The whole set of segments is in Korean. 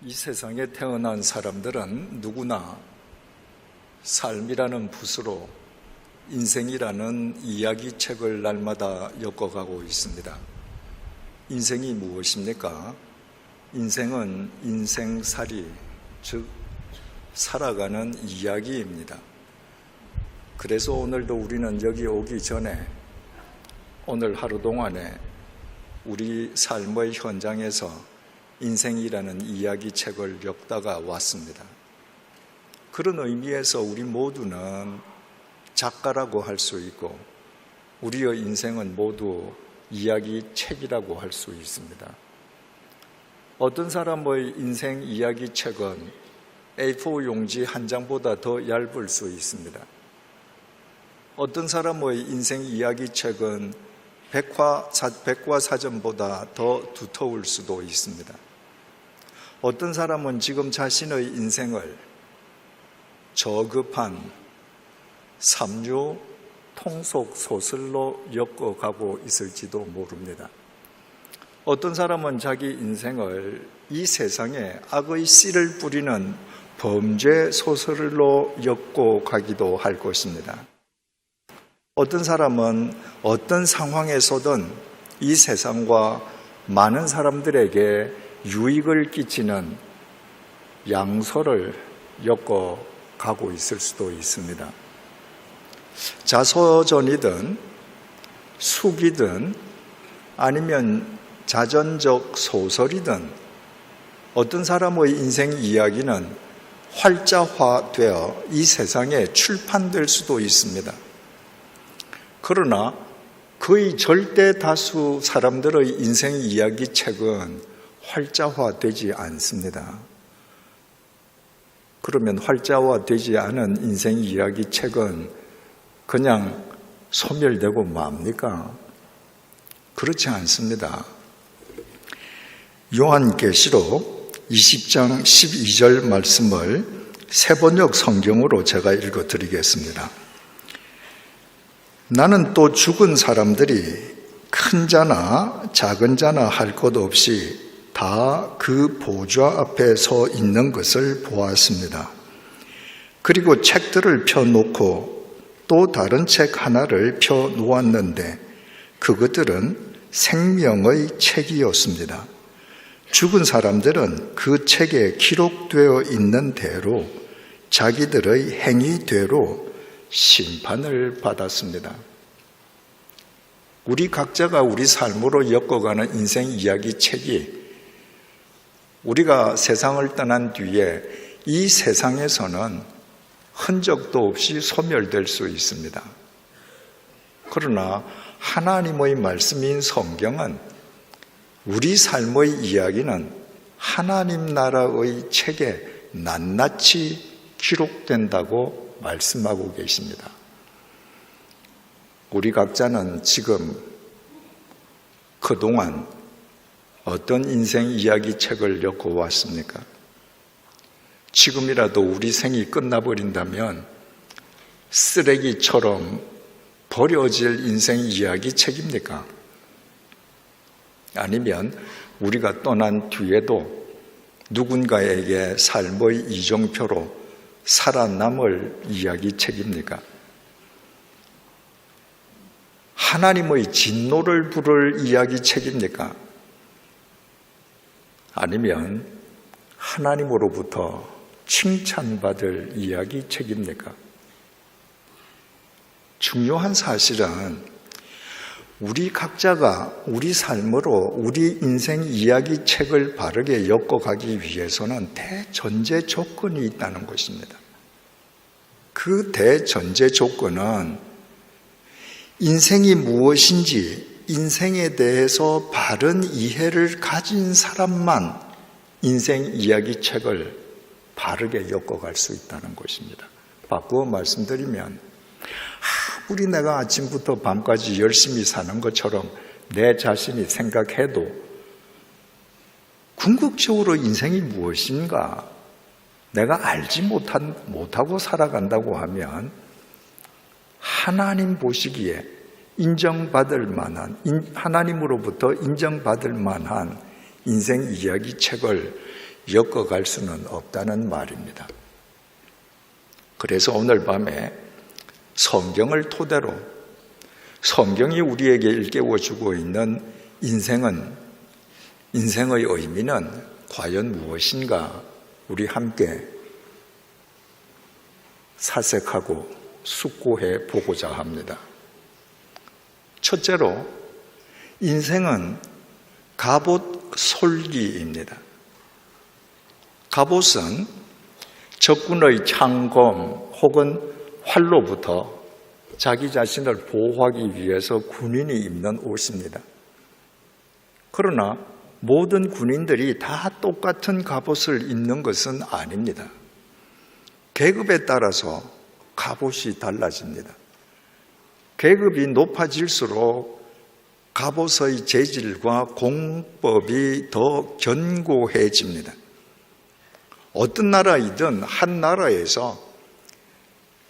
이 세상에 태어난 사람들은 누구나 삶이라는 붓으로 인생이라는 이야기책을 날마다 엮어가고 있습니다. 인생이 무엇입니까? 인생은 인생살이, 즉 살아가는 이야기입니다. 그래서 오늘도 우리는 여기 오기 전에 오늘 하루 동안에 우리 삶의 현장에서 인생이라는 이야기책을 엮다가 왔습니다. 그런 의미에서 우리 모두는 작가라고 할 수 있고 우리의 인생은 모두 이야기책이라고 할 수 있습니다. 어떤 사람의 인생 이야기책은 A4 용지 한 장보다 더 얇을 수 있습니다. 어떤 사람의 인생 이야기책은 백과사전보다 더 두터울 수도 있습니다. 어떤 사람은 지금 자신의 인생을 저급한 삼류 통속 소설로 엮어가고 있을지도 모릅니다. 어떤 사람은 자기 인생을 이 세상에 악의 씨를 뿌리는 범죄 소설로 엮고 가기도 할 것입니다. 어떤 사람은 어떤 상황에서든 이 세상과 많은 사람들에게 유익을 끼치는 양소를 엮어가고 있을 수도 있습니다. 자서전이든 수기든 아니면 자전적 소설이든 어떤 사람의 인생 이야기는 활자화되어 이 세상에 출판될 수도 있습니다. 그러나 거의 절대 다수 사람들의 인생 이야기책은 활자화되지 않습니다. 그러면 활자화되지 않은 인생 이야기책은 그냥 소멸되고 맙니까? 그렇지 않습니다. 요한계시록 20장 12절 말씀을 세번역 성경으로 제가 읽어드리겠습니다. 나는 또 죽은 사람들이 큰 자나 작은 자나 할 것 없이 다 그 보좌 앞에 서 있는 것을 보았습니다. 그리고 책들을 펴놓고 또 다른 책 하나를 펴놓았는데 그것들은 생명의 책이었습니다. 죽은 사람들은 그 책에 기록되어 있는 대로 자기들의 행위대로 심판을 받았습니다. 우리 각자가 우리 삶으로 엮어가는 인생 이야기 책이 우리가 세상을 떠난 뒤에 이 세상에서는 흔적도 없이 소멸될 수 있습니다. 그러나 하나님의 말씀인 성경은 우리 삶의 이야기는 하나님 나라의 책에 낱낱이 기록된다고 말씀하고 계십니다. 우리 각자는 지금 그동안 어떤 인생 이야기 책을 엮어왔습니까? 지금이라도 우리 생이 끝나버린다면 쓰레기처럼 버려질 인생 이야기 책입니까? 아니면 우리가 떠난 뒤에도 누군가에게 삶의 이정표로 살아남을 이야기 책입니까? 하나님의 진노를 부를 이야기 책입니까? 아니면 하나님으로부터 칭찬받을 이야기 책입니까? 중요한 사실은 우리 각자가 우리 삶으로 우리 인생 이야기 책을 바르게 엮어가기 위해서는 대전제 조건이 있다는 것입니다. 그 대전제 조건은 인생이 무엇인지 인생에 대해서 바른 이해를 가진 사람만 인생 이야기 책을 바르게 엮어갈 수 있다는 것입니다. 바꾸어 말씀드리면 아무리 내가 아침부터 밤까지 열심히 사는 것처럼 내 자신이 생각해도 궁극적으로 인생이 무엇인가 내가 알지 못하고 살아간다고 하면 하나님 보시기에 인정받을 만한, 하나님으로부터 인정받을 만한 인생 이야기 책을 엮어갈 수는 없다는 말입니다. 그래서 오늘 밤에 성경을 토대로 성경이 우리에게 일깨워주고 있는 인생의 의미는 과연 무엇인가 우리 함께 사색하고 숙고해 보고자 합니다. 첫째로 인생은 갑옷 솔기입니다. 갑옷은 적군의 창검 혹은 활로부터 자기 자신을 보호하기 위해서 군인이 입는 옷입니다. 그러나 모든 군인들이 다 똑같은 갑옷을 입는 것은 아닙니다. 계급에 따라서 갑옷이 달라집니다. 계급이 높아질수록 갑옷의 재질과 공법이 더 견고해집니다. 어떤 나라이든 한 나라에서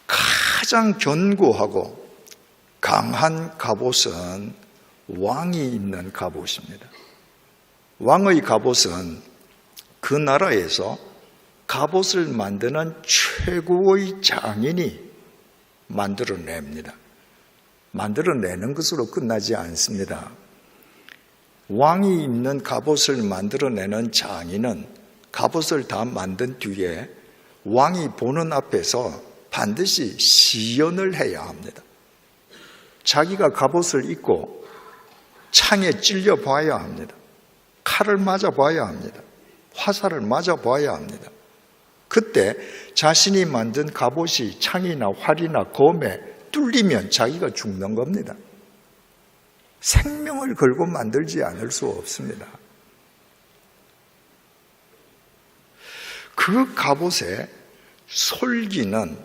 가장 견고하고 강한 갑옷은 왕이 입는 갑옷입니다. 왕의 갑옷은 그 나라에서 갑옷을 만드는 최고의 장인이 만들어냅니다. 만들어내는 것으로 끝나지 않습니다. 왕이 입는 갑옷을 만들어내는 장인은 갑옷을 다 만든 뒤에 왕이 보는 앞에서 반드시 시연을 해야 합니다. 자기가 갑옷을 입고 창에 찔려 봐야 합니다. 칼을 맞아 봐야 합니다. 화살을 맞아 봐야 합니다. 그때 자신이 만든 갑옷이 창이나 활이나 검에 뚫리면 자기가 죽는 겁니다. 생명을 걸고 만들지 않을 수 없습니다. 그 갑옷의 솔기는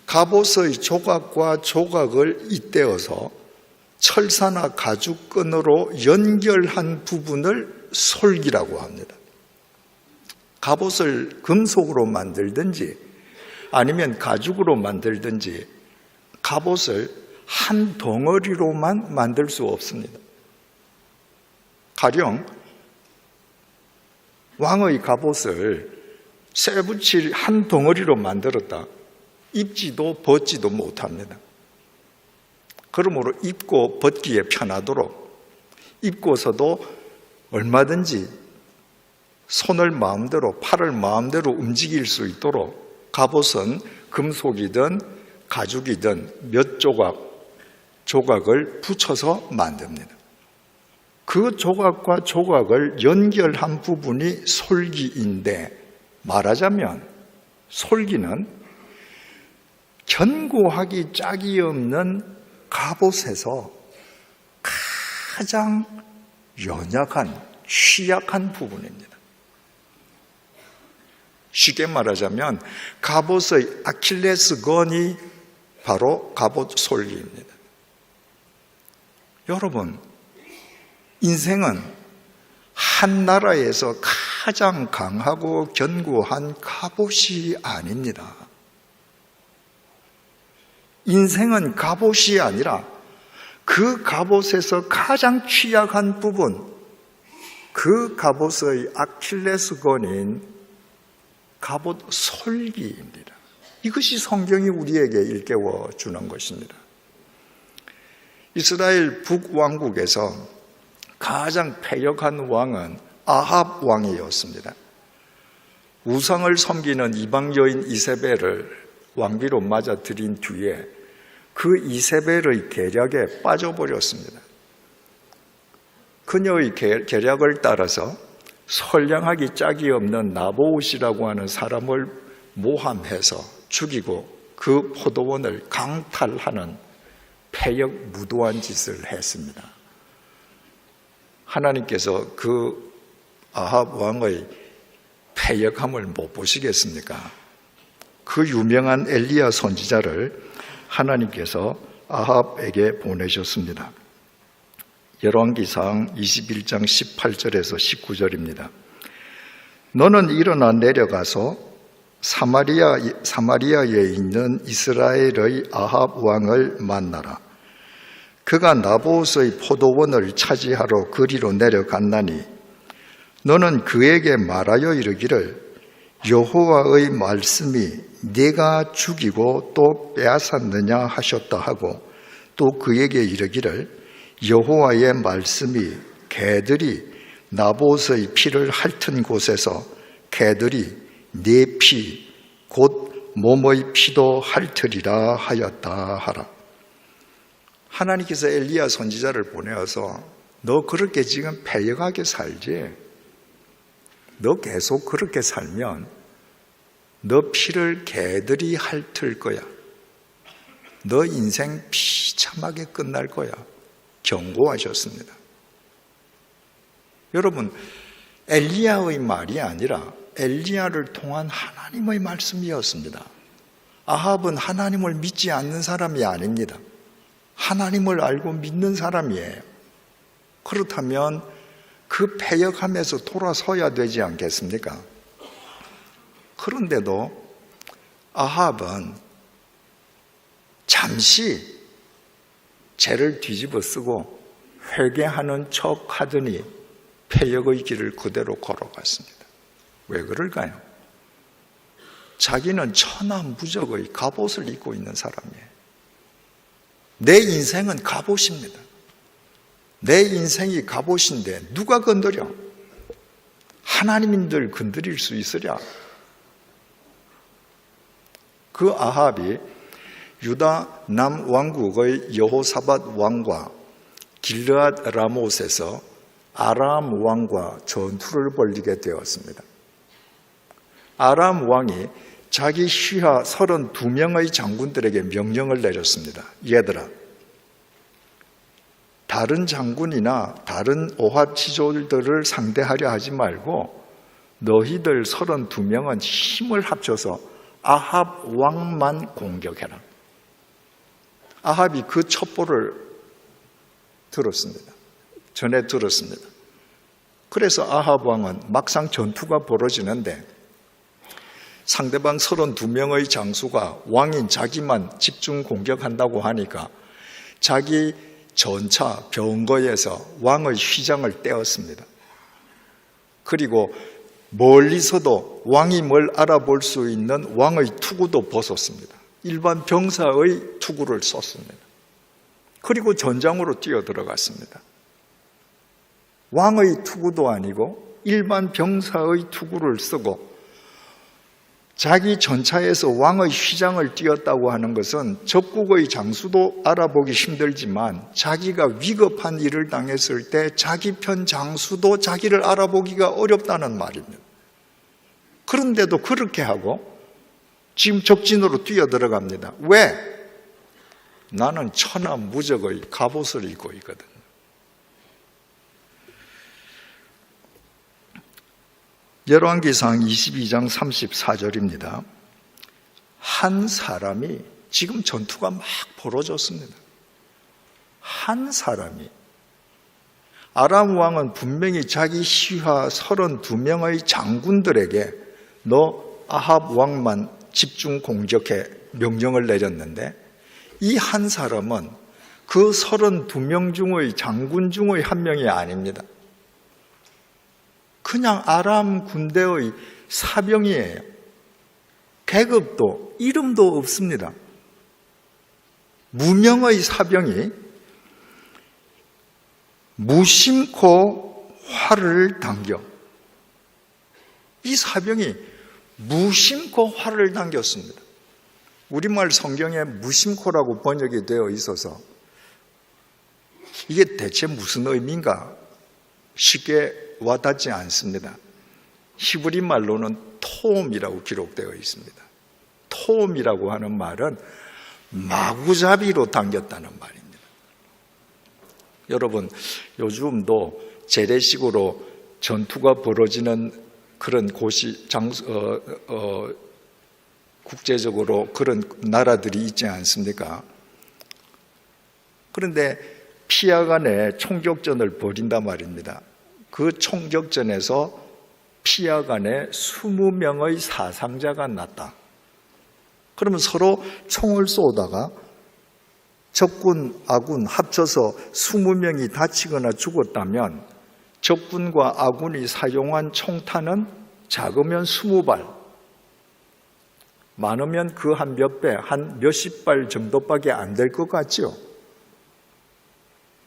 갑옷의 조각과 조각을 잇대어서 철사나 가죽끈으로 연결한 부분을 솔기라고 합니다. 갑옷을 금속으로 만들든지 아니면 가죽으로 만들든지 갑옷을 한 덩어리로만 만들 수 없습니다. 가령 왕의 갑옷을 쇠붙이 한 덩어리로 만들었다. 입지도 벗지도 못합니다. 그러므로 입고 벗기에 편하도록 입고서도 얼마든지 손을 마음대로 팔을 마음대로 움직일 수 있도록 갑옷은 금속이든 가죽이든 몇 조각을 붙여서 만듭니다. 그 조각과 조각을 연결한 부분이 솔기인데 말하자면 솔기는 견고하기 짝이 없는 갑옷에서 가장 연약한 취약한 부분입니다. 쉽게 말하자면 갑옷의 아킬레스건이 바로 갑옷 솔기입니다. 여러분, 인생은 한 나라에서 가장 강하고 견고한 갑옷이 아닙니다. 인생은 갑옷이 아니라 그 갑옷에서 가장 취약한 부분, 그 갑옷의 아킬레스건인 갑옷 솔기입니다. 이것이 성경이 우리에게 일깨워 주는 것입니다. 이스라엘 북왕국에서 가장 패역한 왕은 아합 왕이었습니다. 우상을 섬기는 이방 여인 이세벨을 왕비로 맞아들인 뒤에 그 이세벨의 계략에 빠져버렸습니다. 그녀의 계략을 따라서 선량하기 짝이 없는 나보옷이라고 하는 사람을 모함해서 죽이고 그 포도원을 강탈하는 패역 무도한 짓을 했습니다. 하나님께서 그 아합 왕의 패역함을 못 보시겠습니까? 그 유명한 엘리야 선지자를 하나님께서 아합에게 보내셨습니다. 열왕기상 21장 18절에서 19절입니다. 너는 일어나 내려가서 사마리아에 있는 이스라엘의 아합 왕을 만나라. 그가 나봇의 포도원을 차지하러 그리로 내려갔나니 너는 그에게 말하여 이르기를 여호와의 말씀이 네가 죽이고 또 빼앗았느냐 하셨다 하고 또 그에게 이르기를 여호와의 말씀이 개들이 나봇의 피를 핥은 곳에서 개들이 네 피 곧 몸의 피도 핥으리라 하였다 하라. 하나님께서 엘리야 선지자를 보내어서 너 그렇게 지금 패역하게 살지? 너 계속 그렇게 살면 너 피를 개들이 핥을 거야. 너 인생 비참하게 끝날 거야. 경고하셨습니다. 여러분, 엘리야의 말이 아니라 엘리야를 통한 하나님의 말씀이었습니다. 아합은 하나님을 믿지 않는 사람이 아닙니다. 하나님을 알고 믿는 사람이에요. 그렇다면 그 패역함에서 돌아서야 되지 않겠습니까? 그런데도 아합은 잠시 죄를 뒤집어 쓰고 회개하는 척 하더니 패역의 길을 그대로 걸어갔습니다. 왜 그럴까요? 자기는 천하무적의 갑옷을 입고 있는 사람이에요. 내 인생은 갑옷입니다. 내 인생이 갑옷인데 누가 건드려? 하나님인들 건드릴 수 있으랴? 그 아합이 유다 남왕국의 여호사밧 왕과 길르앗 라못에서 아람 왕과 전투를 벌이게 되었습니다. 아람 왕이 자기 시하 32명의 장군들에게 명령을 내렸습니다. 얘들아, 다른 장군이나 다른 오합지졸들을 상대하려 하지 말고 너희들 32명은 힘을 합쳐서 아합 왕만 공격해라. 아합이 그 첩보를 들었습니다. 전해 들었습니다. 그래서 아합 왕은 막상 전투가 벌어지는데 상대방 32명의 장수가 왕인 자기만 집중 공격한다고 하니까 자기 전차 병거에서 왕의 휘장을 떼었습니다. 그리고 멀리서도 왕이 뭘 알아볼 수 있는 왕의 투구도 벗었습니다. 일반 병사의 투구를 썼습니다. 그리고 전장으로 뛰어들어갔습니다. 왕의 투구도 아니고 일반 병사의 투구를 쓰고 자기 전차에서 왕의 휘장을 띄었다고 하는 것은 적국의 장수도 알아보기 힘들지만 자기가 위급한 일을 당했을 때 자기 편 장수도 자기를 알아보기가 어렵다는 말입니다. 그런데도 그렇게 하고 지금 적진으로 뛰어들어갑니다. 왜? 나는 천하무적의 갑옷을 입고 있거든. 열왕기상 22장 34절입니다. 한 사람이 지금 전투가 막 벌어졌습니다. 한 사람이 아람 왕은 분명히 자기 시하 32명의 장군들에게 너 아합 왕만 집중 공격해 명령을 내렸는데 이 한 사람은 그 32명 중의 장군 중의 한 명이 아닙니다. 그냥 아람 군대의 사병이에요. 계급도 이름도 없습니다. 무명의 사병이 무심코 활을 당겨 이 사병이 무심코 활을 당겼습니다. 우리말 성경에 무심코라고 번역이 되어 있어서 이게 대체 무슨 의미인가 쉽게 와닿지 않습니다. 히브리 말로는 토음이라고 기록되어 있습니다. 토음이라고 하는 말은 마구잡이로 당겼다는 말입니다. 여러분, 요즘도 재래식으로 전투가 벌어지는 그런 곳이 국제적으로 그런 나라들이 있지 않습니까? 그런데 피아간에 총격전을 벌인단 말입니다. 그 총격전에서 피아간에 20명의 사상자가 났다. 그러면 서로 총을 쏘다가 적군, 아군 합쳐서 20명이 다치거나 죽었다면 적군과 아군이 사용한 총탄은 작으면 20발, 많으면 그 한 몇 배, 한 몇십 발 정도밖에 안 될 것 같죠.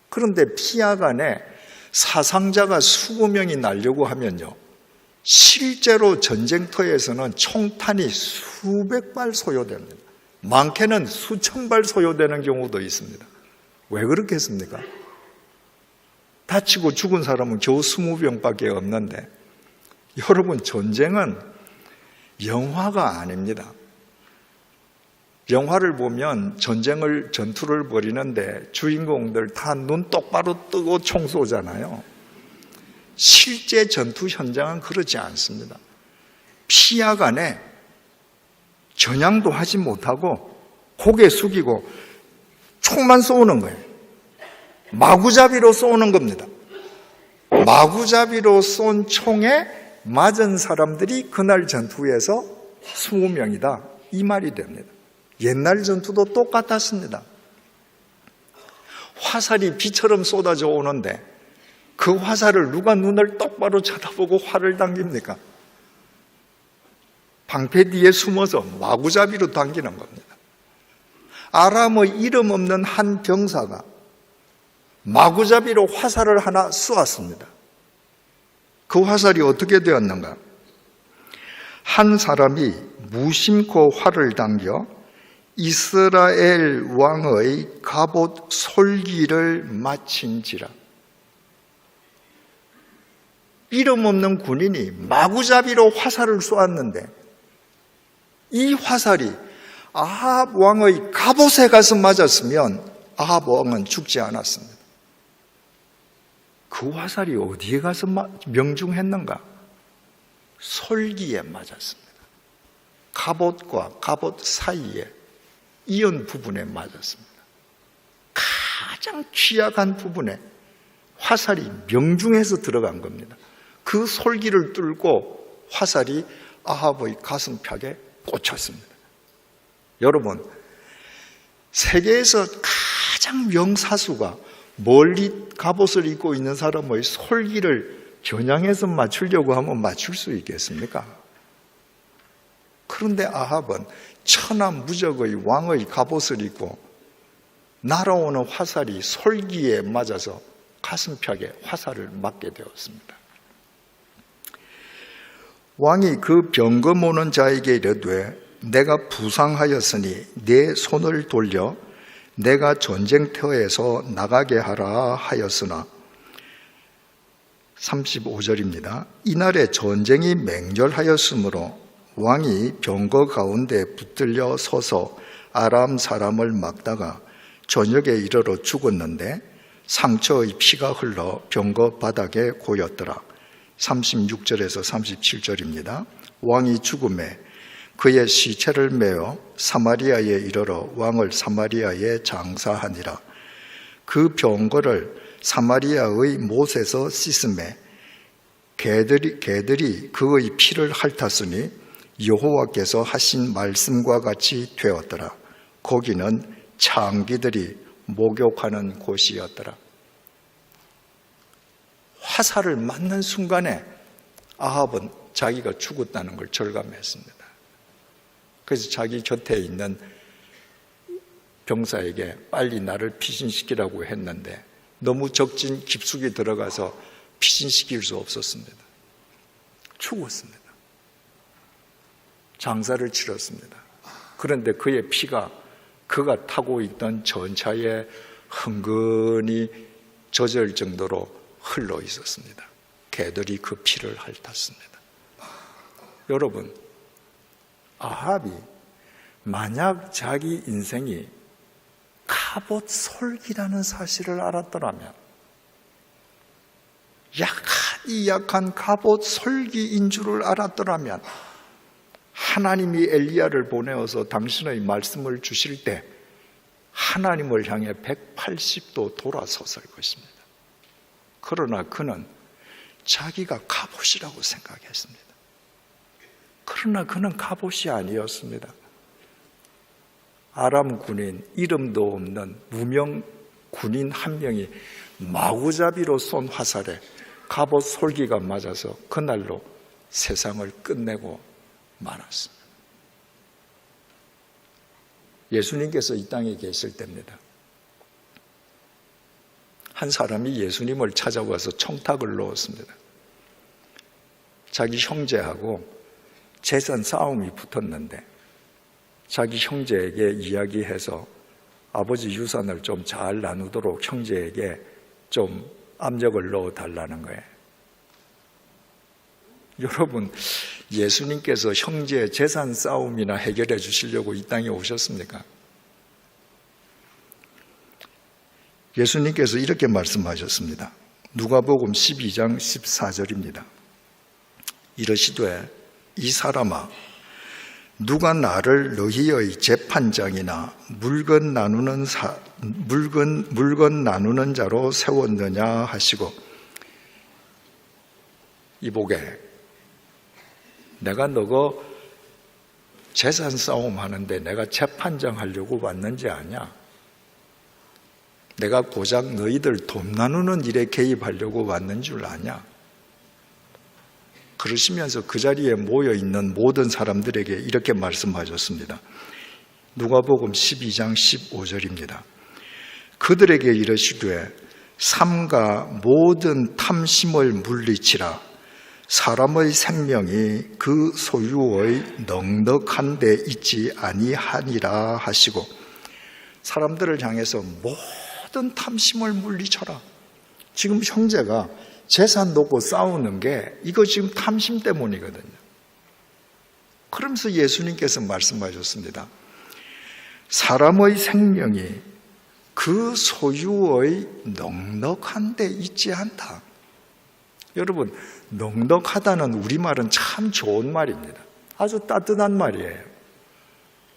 그런데 피하간에 사상자가 20명이 나려고 하면요, 실제로 전쟁터에서는 총탄이 수백 발 소요됩니다. 많게는 수천 발 소요되는 경우도 있습니다. 왜 그렇겠습니까? 다치고 죽은 사람은 겨우 20명밖에 없는데, 여러분, 전쟁은 영화가 아닙니다. 영화를 보면 전투를 벌이는데 주인공들 다 눈 똑바로 뜨고 총 쏘잖아요. 실제 전투 현장은 그렇지 않습니다. 피하간에 겨냥도 하지 못하고 고개 숙이고 총만 쏘는 거예요. 마구잡이로 쏘는 겁니다. 마구잡이로 쏜 총에 맞은 사람들이 그날 전투에서 20명이다. 이 말이 됩니다. 옛날 전투도 똑같았습니다. 화살이 비처럼 쏟아져 오는데 그 화살을 누가 눈을 똑바로 쳐다보고 활을 당깁니까? 방패 뒤에 숨어서 마구잡이로 당기는 겁니다. 아람의 이름 없는 한 병사가 마구잡이로 화살을 하나 쏘았습니다. 그 화살이 어떻게 되었는가? 한 사람이 무심코 활을 당겨 이스라엘 왕의 갑옷 솔기를 마친지라. 이름 없는 군인이 마구잡이로 화살을 쏘았는데 이 화살이 아합 왕의 갑옷에 가서 맞았으면 아합 왕은 죽지 않았습니다. 그 화살이 어디에 가서 명중했는가? 솔기에 맞았습니다. 갑옷과 갑옷 사이에 이연 부분에 맞았습니다. 가장 취약한 부분에 화살이 명중해서 들어간 겁니다. 그 솔기를 뚫고 화살이 아합의 가슴팍에 꽂혔습니다. 여러분, 세계에서 가장 명사수가 멀리 갑옷을 입고 있는 사람의 솔기를 겨냥해서 맞추려고 하면 맞출 수 있겠습니까? 그런데 아합은 천하무적의 왕의 갑옷을 입고 날아오는 화살이 솔기에 맞아서 가슴팍에 화살을 맞게 되었습니다. 왕이 그 병거 모는 자에게 이르되 내가 부상하였으니 내 손을 돌려 내가 전쟁터에서 나가게 하라 하였으나 35절입니다. 이날에 전쟁이 맹렬하였으므로 왕이 병거 가운데 붙들려 서서 아람 사람을 막다가 저녁에 이르러 죽었는데 상처의 피가 흘러 병거 바닥에 고였더라. 36절에서 37절입니다. 왕이 죽음에 그의 시체를 메어 사마리아에 이르러 왕을 사마리아에 장사하니라. 그 병거를 사마리아의 못에서 씻음에 개들이 그의 피를 핥았으니 여호와께서 하신 말씀과 같이 되었더라. 거기는 창기들이 목욕하는 곳이었더라. 화살을 맞는 순간에 아합은 자기가 죽었다는 걸 절감했습니다. 그래서 자기 곁에 있는 병사에게 빨리 나를 피신시키라고 했는데 너무 적진 깊숙이 들어가서 피신시킬 수 없었습니다. 죽었습니다. 장사를 치렀습니다. 그런데 그의 피가 그가 타고 있던 전차에 흥건히 젖을 정도로 흘러 있었습니다. 개들이 그 피를 핥았습니다. 여러분, 아합이 만약 자기 인생이 갑옷 솔기라는 사실을 알았더라면, 약한 갑옷 솔기인 줄을 알았더라면 하나님이 엘리야를 보내어서 당신의 말씀을 주실 때 하나님을 향해 180도 돌아섰을 것입니다. 그러나 그는 자기가 갑옷이라고 생각했습니다. 그러나 그는 갑옷이 아니었습니다. 아람 군인, 이름도 없는 무명 군인 한 명이 마구잡이로 쏜 화살에 갑옷 솔기가 맞아서 그날로 세상을 끝내고 말았습니다. 예수님께서 이 땅에 계실 때입니다. 한 사람이 예수님을 찾아와서 청탁을 넣었습니다. 자기 형제하고 재산 싸움이 붙었는데 자기 형제에게 이야기해서 아버지 유산을 좀 잘 나누도록 형제에게 좀 압력을 넣어달라는 거예요. 여러분, 예수님께서 형제의 재산 싸움이나 해결해 주시려고 이 땅에 오셨습니까? 예수님께서 이렇게 말씀하셨습니다. 누가복음 12장 14절입니다. 이르시되 이 사람아, 누가 나를 너희의 재판장이나 물건 나누는 자로 세웠느냐 하시고, 이보게, 내가 너가 재산 싸움 하는데 내가 재판장 하려고 왔는지 아냐? 내가 고작 너희들 돈 나누는 일에 개입하려고 왔는 줄 아냐? 그러시면서 그 자리에 모여있는 모든 사람들에게 이렇게 말씀하셨습니다. 누가복음 12장 15절입니다. 그들에게 이르시되 삼가 모든 탐심을 물리치라. 사람의 생명이 그 소유의 넉넉한 데 있지 아니하니라 하시고, 사람들을 향해서 모든 탐심을 물리쳐라. 지금 형제가 재산 놓고 싸우는 게 이거 지금 탐심 때문이거든요. 그러면서 예수님께서 말씀하셨습니다. 사람의 생명이 그 소유의 넉넉한 데 있지 않다. 여러분, 넉넉하다는 우리말은 참 좋은 말입니다. 아주 따뜻한 말이에요.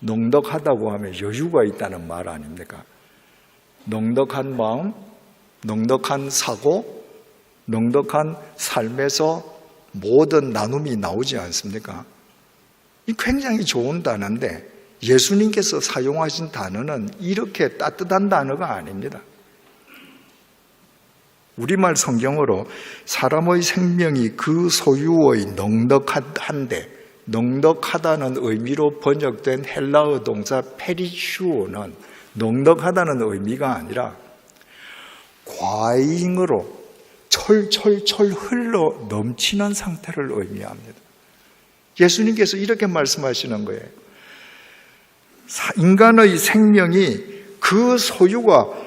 넉넉하다고 하면 여유가 있다는 말 아닙니까? 넉넉한 마음, 넉넉한 사고, 넉넉한 삶에서 모든 나눔이 나오지 않습니까? 이 굉장히 좋은 단어인데 예수님께서 사용하신 단어는 이렇게 따뜻한 단어가 아닙니다. 우리말 성경으로 사람의 생명이 그 소유의 넉넉한데, 넉넉하다는 의미로 번역된 헬라어 동사 페리슈오는 넉넉하다는 의미가 아니라 과잉으로 철철철 흘러 넘치는 상태를 의미합니다. 예수님께서 이렇게 말씀하시는 거예요. 인간의 생명이 그 소유가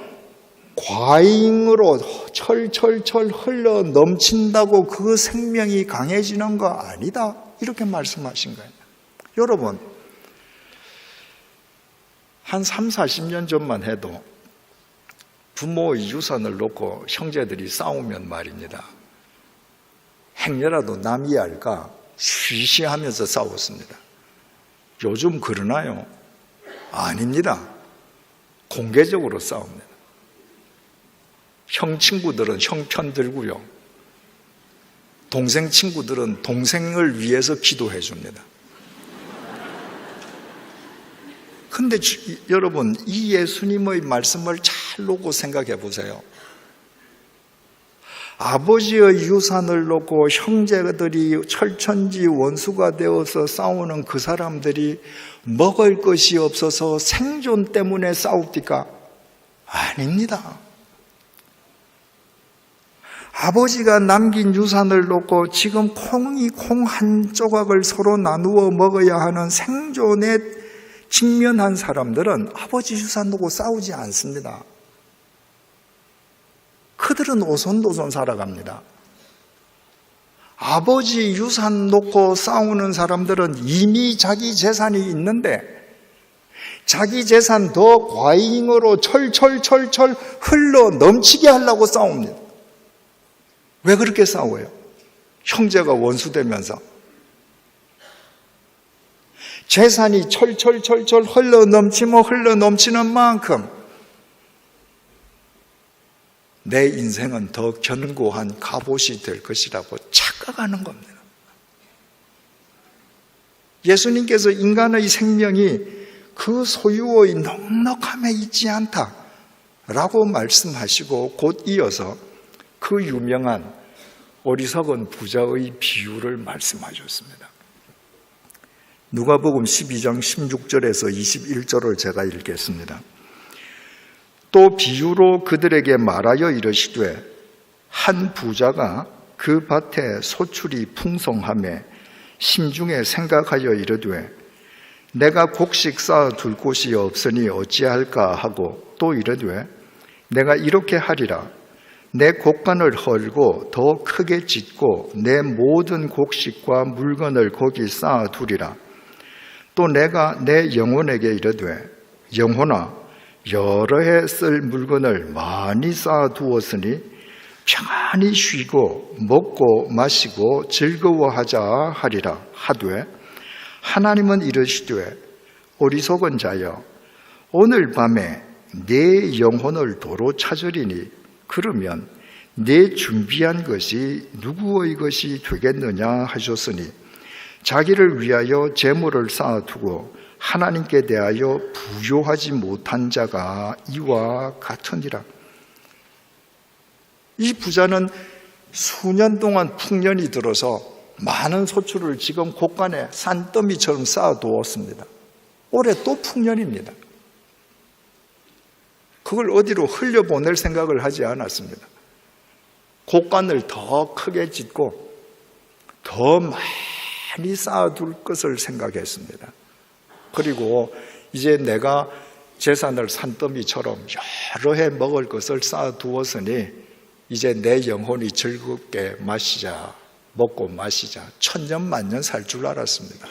과잉으로 철철철 흘러 넘친다고 그 생명이 강해지는 거 아니다. 이렇게 말씀하신 거예요. 여러분, 한 30-40년 전만 해도 부모의 유산을 놓고 형제들이 싸우면 말입니다. 행여라도 남이 알까 쉬쉬하면서 싸웠습니다. 요즘 그러나요? 아닙니다. 공개적으로 싸웁니다. 형 친구들은 형 편 들고요. 동생 친구들은 동생을 위해서 기도해 줍니다. 근데 여러분, 이 예수님의 말씀을 잘 놓고 생각해 보세요. 아버지의 유산을 놓고 형제들이 철천지 원수가 되어서 싸우는 그 사람들이 먹을 것이 없어서 생존 때문에 싸웁니까? 아닙니다. 아버지가 남긴 유산을 놓고 지금 콩 한 조각을 서로 나누어 먹어야 하는 생존에 직면한 사람들은 아버지 유산 놓고 싸우지 않습니다. 그들은 오손도손 살아갑니다. 아버지 유산 놓고 싸우는 사람들은 이미 자기 재산이 있는데 자기 재산 더 과잉으로 철철철철 흘러 넘치게 하려고 싸웁니다. 왜 그렇게 싸워요? 형제가 원수되면서 재산이 철철철철 흘러 넘치는 만큼 내 인생은 더 견고한 갑옷이 될 것이라고 착각하는 겁니다. 예수님께서 인간의 생명이 그 소유의 넉넉함에 있지 않다라고 말씀하시고 곧 이어서 그 유명한 어리석은 부자의 비유를 말씀하셨습니다. 누가복음 12장 16절에서 21절을 제가 읽겠습니다. 또 비유로 그들에게 말하여 이르시되 한 부자가 그 밭에 소출이 풍성하매 심중에 생각하여 이르되 내가 곡식 쌓아 둘 곳이 없으니 어찌할까 하고 또 이르되 내가 이렇게 하리라 내 곡간을 헐고 더 크게 짓고 내 모든 곡식과 물건을 거기 쌓아 두리라. 또 내가 내 영혼에게 이르되 영혼아 여러 해 쓸 물건을 많이 쌓아 두었으니 평안히 쉬고 먹고 마시고 즐거워하자 하리라 하되 하나님은 이르시되 어리석은 자여 오늘 밤에 내 영혼을 도로 찾으리니 그러면 내 준비한 것이 누구의 것이 되겠느냐 하셨으니 자기를 위하여 재물을 쌓아두고 하나님께 대하여 부요하지 못한 자가 이와 같으니라. 이 부자는 수년 동안 풍년이 들어서 많은 소출을 지금 곳간에 산더미처럼 쌓아두었습니다. 올해 또 풍년입니다. 그걸 어디로 흘려보낼 생각을 하지 않았습니다. 곳간을 더 크게 짓고 더 많이 쌓아둘 것을 생각했습니다. 그리고 이제 내가 재산을 산더미처럼 여러 해 먹을 것을 쌓아두었으니 이제 내 영혼이 즐겁게 먹고 마시자 천년만년 살 줄 알았습니다.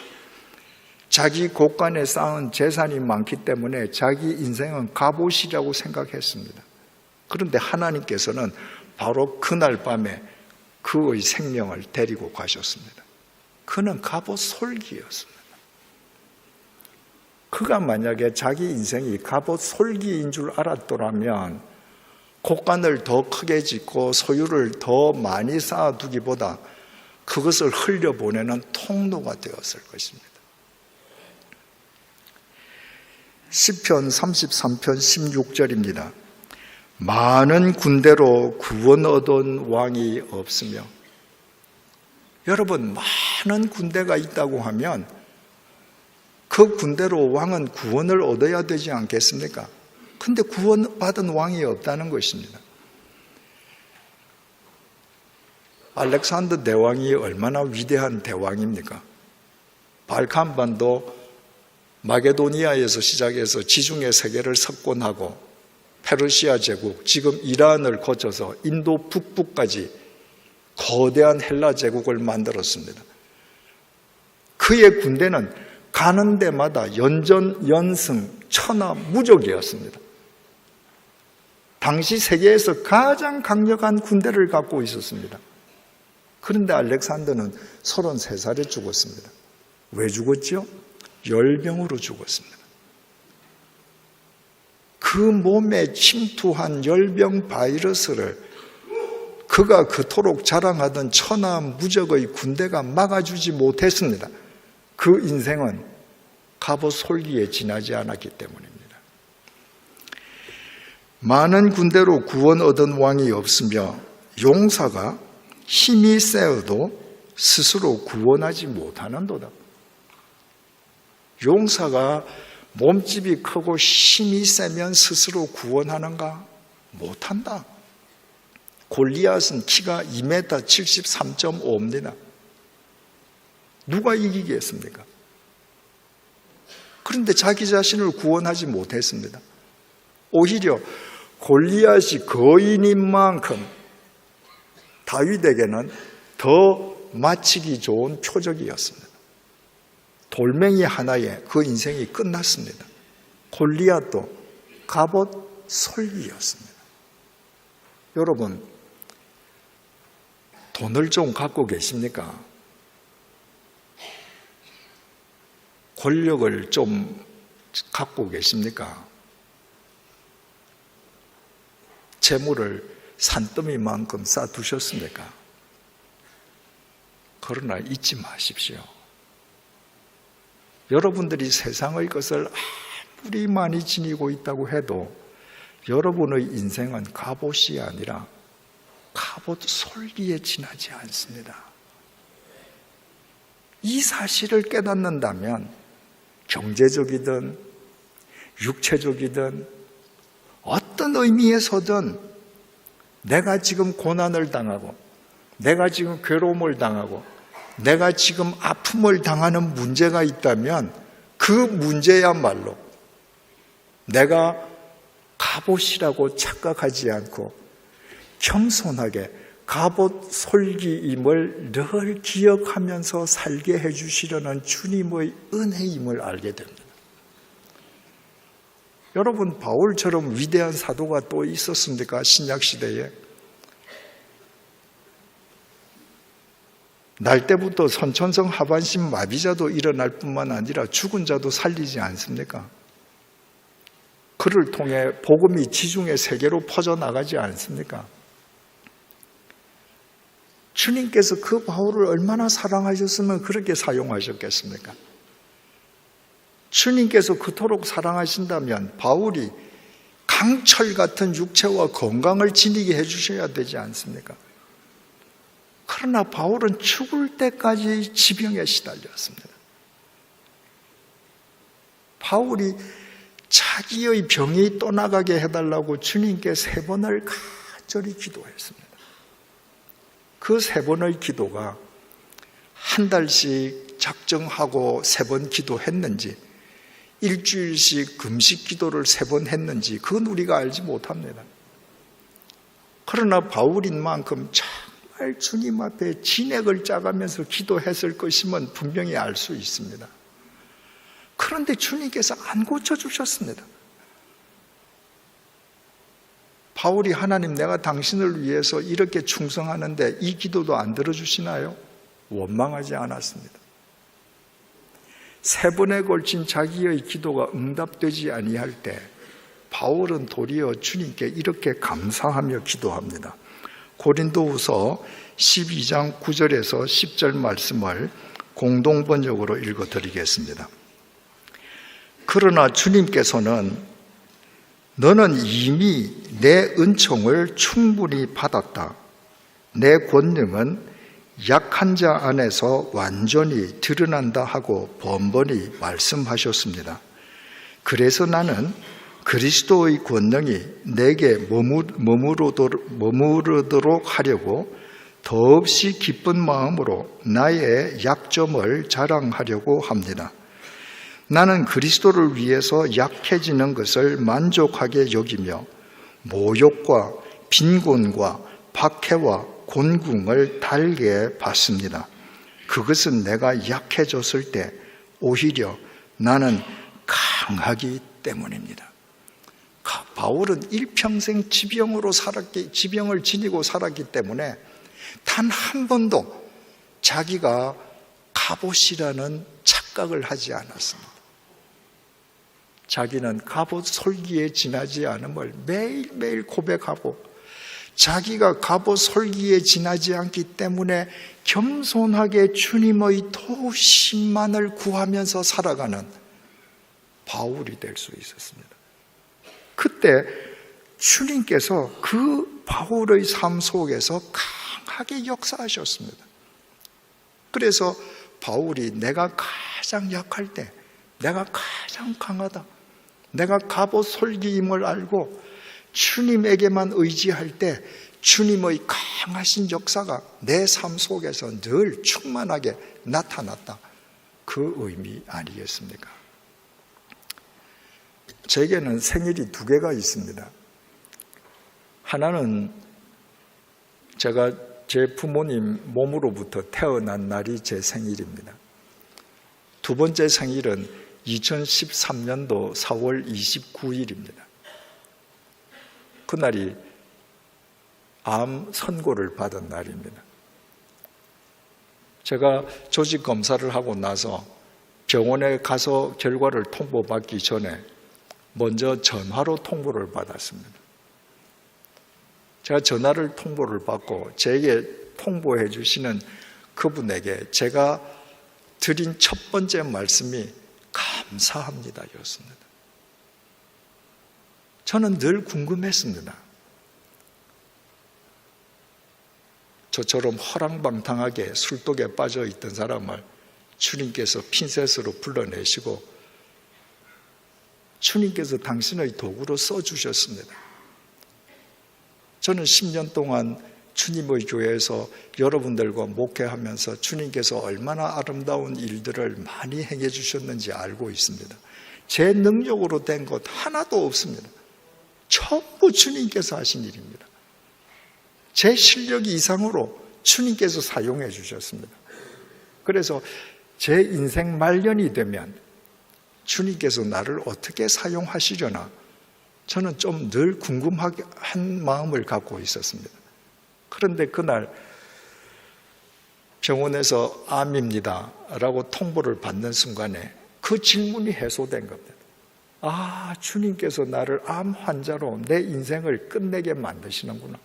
자기 곳간에 쌓은 재산이 많기 때문에 자기 인생은 갑옷이라고 생각했습니다. 그런데 하나님께서는 바로 그날 밤에 그의 생명을 데리고 가셨습니다. 그는 갑옷 솔기였습니다. 그가 만약에 자기 인생이 갑옷 솔기인 줄 알았더라면 곳간을 더 크게 짓고 소유를 더 많이 쌓아두기보다 그것을 흘려보내는 통로가 되었을 것입니다. 시편 33편 16절입니다. 많은 군대로 구원 얻은 왕이 없으며. 여러분, 많은 군대가 있다고 하면 그 군대로 왕은 구원을 얻어야 되지 않겠습니까? 근데 구원받은 왕이 없다는 것입니다. 알렉산더 대왕이 얼마나 위대한 대왕입니까? 발칸반도 마게도니아에서 시작해서 지중해 세계를 석권하고 페르시아 제국, 지금 이란을 거쳐서 인도 북부까지 거대한 헬라 제국을 만들었습니다. 그의 군대는 가는 데마다 연전, 연승, 천하무적이었습니다. 당시 세계에서 가장 강력한 군대를 갖고 있었습니다. 그런데 알렉산더는 33살에 죽었습니다. 왜 죽었죠? 열병으로 죽었습니다. 그 몸에 침투한 열병 바이러스를 그가 그토록 자랑하던 천하무적의 군대가 막아주지 못했습니다. 그 인생은 갑옷 솔기에 지나지 않았기 때문입니다. 많은 군대로 구원 얻은 왕이 없으며 용사가 힘이 세어도 스스로 구원하지 못하는도다. 용사가 몸집이 크고 힘이 세면 스스로 구원하는가? 못한다. 골리앗은 키가 2m 73.5입니다. 누가 이기겠습니까? 그런데 자기 자신을 구원하지 못했습니다. 오히려 골리앗이 거인인 만큼 다윗에게는 더 마치기 좋은 표적이었습니다. 돌멩이 하나에 그 인생이 끝났습니다. 골리앗도 갑옷 솔기였습니다. 여러분, 돈을 좀 갖고 계십니까? 권력을 좀 갖고 계십니까? 재물을 산더미만큼 쌓아두셨습니까? 그러나 잊지 마십시오. 여러분들이 세상의 것을 아무리 많이 지니고 있다고 해도 여러분의 인생은 갑옷이 아니라 갑옷 솔기에 지나지 않습니다. 이 사실을 깨닫는다면 경제적이든 육체적이든 어떤 의미에서든 내가 지금 고난을 당하고 내가 지금 괴로움을 당하고 내가 지금 아픔을 당하는 문제가 있다면 그 문제야말로 내가 갑옷이라고 착각하지 않고 겸손하게 갑옷 솔기임을 늘 기억하면서 살게 해주시려는 주님의 은혜임을 알게 됩니다. 여러분, 바울처럼 위대한 사도가 또 있었습니까? 신약시대에. 날 때부터 선천성 하반신 마비자도 일어날 뿐만 아니라 죽은 자도 살리지 않습니까? 그를 통해 복음이 지중해 세계로 퍼져나가지 않습니까? 주님께서 그 바울을 얼마나 사랑하셨으면 그렇게 사용하셨겠습니까? 주님께서 그토록 사랑하신다면 바울이 강철 같은 육체와 건강을 지니게 해주셔야 되지 않습니까? 그러나 바울은 죽을 때까지 지병에 시달렸습니다. 바울이 자기의 병이 떠나가게 해달라고 주님께 3번을 간절히 기도했습니다. 그 3번의 기도가 한 달씩 작정하고 3번 기도했는지 일주일씩 금식 기도를 3번 했는지 그건 우리가 알지 못합니다. 그러나 바울인 만큼 정말 주님 앞에 진액을 짜가면서 기도했을 것임은 분명히 알 수 있습니다. 그런데 주님께서 안 고쳐주셨습니다. 바울이 하나님 내가 당신을 위해서 이렇게 충성하는데 이 기도도 안 들어주시나요? 원망하지 않았습니다. 3번에 걸친 자기의 기도가 응답되지 아니할 때 바울은 도리어 주님께 이렇게 감사하며 기도합니다. 고린도후서 12장 9절에서 10절 말씀을 공동번역으로 읽어드리겠습니다. 그러나 주님께서는 너는 이미 내 은총을 충분히 받았다. 내 권능은 약한 자 안에서 완전히 드러난다 하고 번번이 말씀하셨습니다. 그래서 나는 그리스도의 권능이 내게 머무르도록 하려고 더없이 기쁜 마음으로 나의 약점을 자랑하려고 합니다. 나는 그리스도를 위해서 약해지는 것을 만족하게 여기며 모욕과 빈곤과 박해와 곤궁을 달게 받습니다. 그것은 내가 약해졌을 때 오히려 나는 강하기 때문입니다. 바울은 일평생 지병을 지니고 살았기 때문에 단 한 번도 자기가 갑옷이라는 착각을 하지 않았습니다. 자기는 갑옷 솔기에 지나지 않음을 매일매일 고백하고 자기가 갑옷 솔기에 지나지 않기 때문에 겸손하게 주님의 도우심만을 구하면서 살아가는 바울이 될 수 있었습니다. 그때 주님께서 그 바울의 삶 속에서 강하게 역사하셨습니다. 그래서 바울이 내가 가장 약할 때 내가 가장 강하다, 내가 갑옷 솔기임을 알고 주님에게만 의지할 때 주님의 강하신 역사가 내 삶 속에서 늘 충만하게 나타났다. 그 의미 아니겠습니까? 제게는 생일이 2개가 있습니다. 하나는 제가 제 부모님 몸으로부터 태어난 날이 제 생일입니다. 2번째 생일은 2013년도 4월 29일입니다. 그날이 암 선고를 받은 날입니다. 제가 조직 검사를 하고 나서 병원에 가서 결과를 통보받기 전에 먼저 전화로 통보를 받았습니다. 제가 전화를 통보를 받고 제게 통보해 주시는 그분에게 제가 드린 첫 번째 말씀이 감사합니다 였습니다. 저는 늘 궁금했습니다. 저처럼 허랑방탕하게 술독에 빠져 있던 사람을 주님께서 핀셋으로 불러내시고 주님께서 당신의 도구로 써주셨습니다. 저는 10년 동안 주님의 교회에서 여러분들과 목회하면서 주님께서 얼마나 아름다운 일들을 많이 행해 주셨는지 알고 있습니다. 제 능력으로 된 것 하나도 없습니다. 전부 주님께서 하신 일입니다. 제 실력 이상으로 주님께서 사용해 주셨습니다. 그래서 제 인생 말년이 되면 주님께서 나를 어떻게 사용하시려나 저는 좀 늘 궁금한 마음을 갖고 있었습니다. 그런데 그날 병원에서 암입니다 라고 통보를 받는 순간에 그 질문이 해소된 겁니다. 아, 주님께서 나를 암 환자로 내 인생을 끝내게 만드시는구나.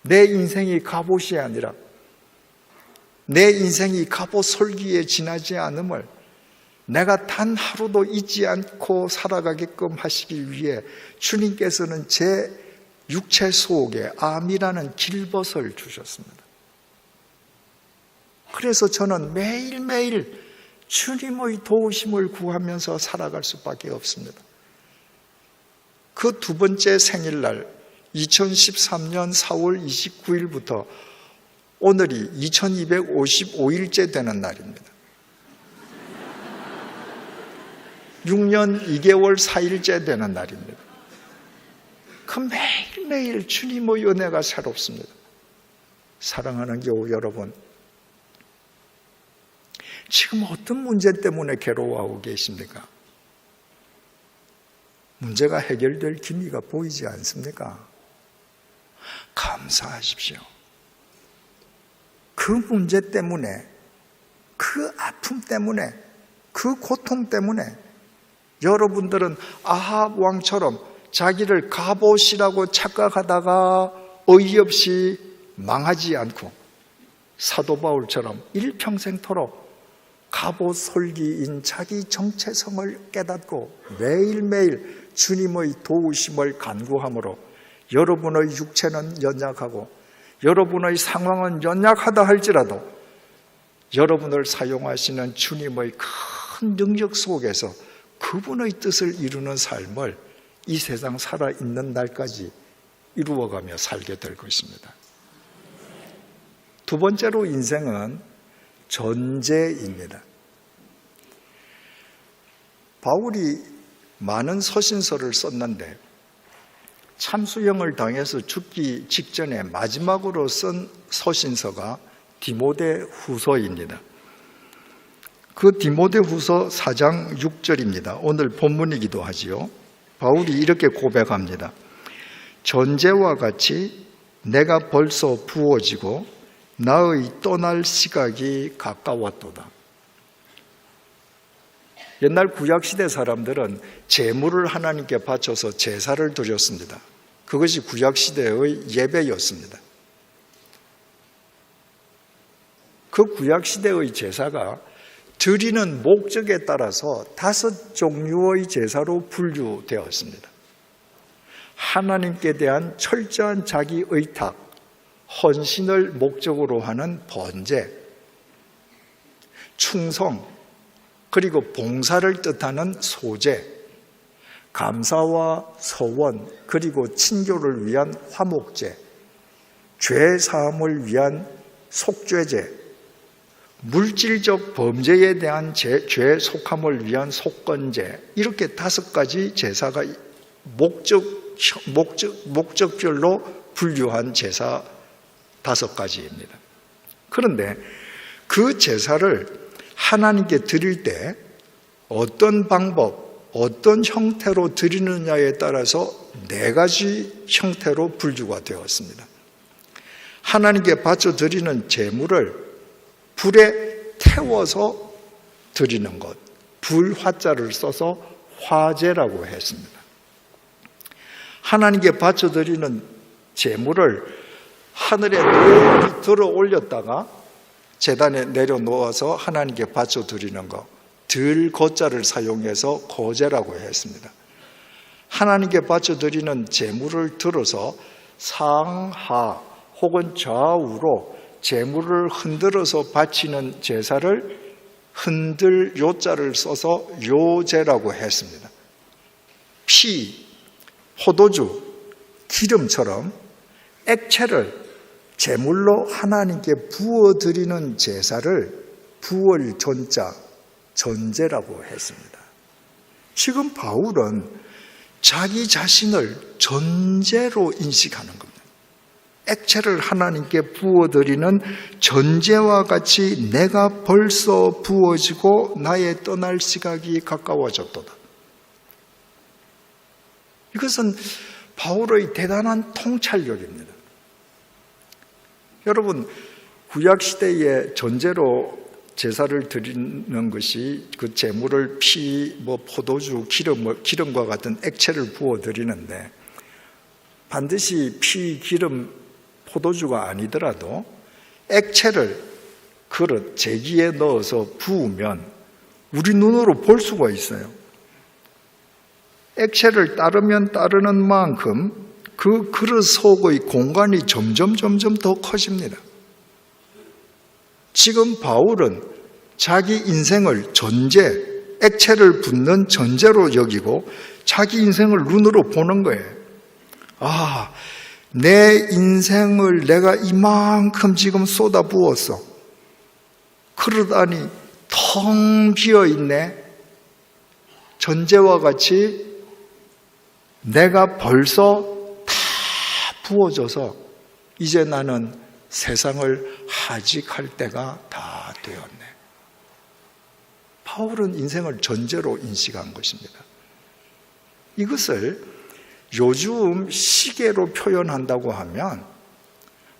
내 인생이 갑옷이 아니라 내 인생이 갑옷 솔기에 지나지 않음을 내가 단 하루도 잊지 않고 살아가게끔 하시기 위해 주님께서는 제 육체 속에 암이라는 길벗을 주셨습니다. 그래서 저는 매일매일 주님의 도우심을 구하면서 살아갈 수밖에 없습니다. 그 두 번째 생일날 2013년 4월 29일부터 오늘이 2255일째 되는 날입니다. 6년 2개월 4일째 되는 날입니다. 그 매일매일 주님의 은혜가 새롭습니다. 사랑하는 교우 여러분, 지금 어떤 문제 때문에 괴로워하고 계십니까? 문제가 해결될 기미가 보이지 않습니까? 감사하십시오. 그 문제 때문에, 그 아픔 때문에, 그 고통 때문에 여러분들은 아합 왕처럼 자기를 갑옷이라고 착각하다가 어이없이 망하지 않고 사도 바울처럼 일평생토록 갑옷 솔기인 자기 정체성을 깨닫고 매일매일 주님의 도우심을 간구함으로 여러분의 육체는 연약하고 여러분의 상황은 연약하다 할지라도 여러분을 사용하시는 주님의 큰 능력 속에서 그분의 뜻을 이루는 삶을 이 세상 살아있는 날까지 이루어가며 살게 될 것입니다. 두 번째로 인생은 전제입니다. 바울이 많은 서신서를 썼는데 참수형을 당해서 죽기 직전에 마지막으로 쓴 서신서가 디모데 후서입니다. 그 디모데 후서 4장 6절입니다. 오늘 본문이기도 하지요. 바울이 이렇게 고백합니다. 전제와 같이 내가 벌써 부어지고 나의 떠날 시각이 가까웠도다. 옛날 구약시대 사람들은 제물을 하나님께 바쳐서 제사를 드렸습니다. 그것이 구약시대의 예배였습니다. 그 구약시대의 제사가 드리는 목적에 따라서 5종류의 제사로 분류되었습니다. 하나님께 대한 철저한 자기 의탁, 헌신을 목적으로 하는 번제, 충성, 그리고 봉사를 뜻하는 소제, 감사와 서원, 그리고 친교를 위한 화목제, 죄 사함을 위한 속죄제, 물질적 범죄에 대한 죄 속함을 위한 속건제, 이렇게 5가지 제사가 목적별로 분류한 제사 5가지입니다. 그런데 그 제사를 하나님께 드릴 때 어떤 방법, 어떤 형태로 드리느냐에 따라서 4가지 형태로 분류가 되었습니다. 하나님께 바쳐 드리는 제물을 불에 태워서 드리는 것, 불화자를 써서 화제라고 했습니다. 하나님께 바쳐 드리는 제물을 하늘에 높이 들어 올렸다가 제단에 내려놓아서 하나님께 바쳐 드리는 것, 들거자를 사용해서 거제라고 했습니다. 하나님께 바쳐 드리는 제물을 들어서 상하, 혹은 좌우로 제물을 흔들어서 바치는 제사를 흔들 요자를 써서 요제라고 했습니다. 피, 포도주, 기름처럼 액체를 제물로 하나님께 부어드리는 제사를 부월전자, 전제라고 했습니다. 지금 바울은 자기 자신을 전제로 인식하는 겁니다. 액체를 하나님께 부어드리는 전제와 같이 내가 벌써 부어지고 나의 떠날 시각이 가까워졌도다. 이것은 바울의 대단한 통찰력입니다. 여러분, 구약시대에 전제로 제사를 드리는 것이 그 제물을 피, 포도주, 기름과 같은 액체를 부어드리는데 반드시 피, 기름, 포도주가 아니더라도 액체를 그릇, 제기에 넣어서 부으면 우리 눈으로 볼 수가 있어요. 액체를 따르면 따르는 만큼 그 그릇 속의 공간이 점점 더 커집니다. 지금 바울은 자기 인생을 전제, 액체를 붓는 전제로 여기고 자기 인생을 눈으로 보는 거예요. 아, 내 인생을 내가 이만큼 지금 쏟아부었어. 그릇 안이 텅 비어있네. 전제와 같이 내가 벌써 다 부어져서 이제 나는 세상을 하직할 때가 다 되었네. 바울은 인생을 전제로 인식한 것입니다. 이것을 요즘 시계로 표현한다고 하면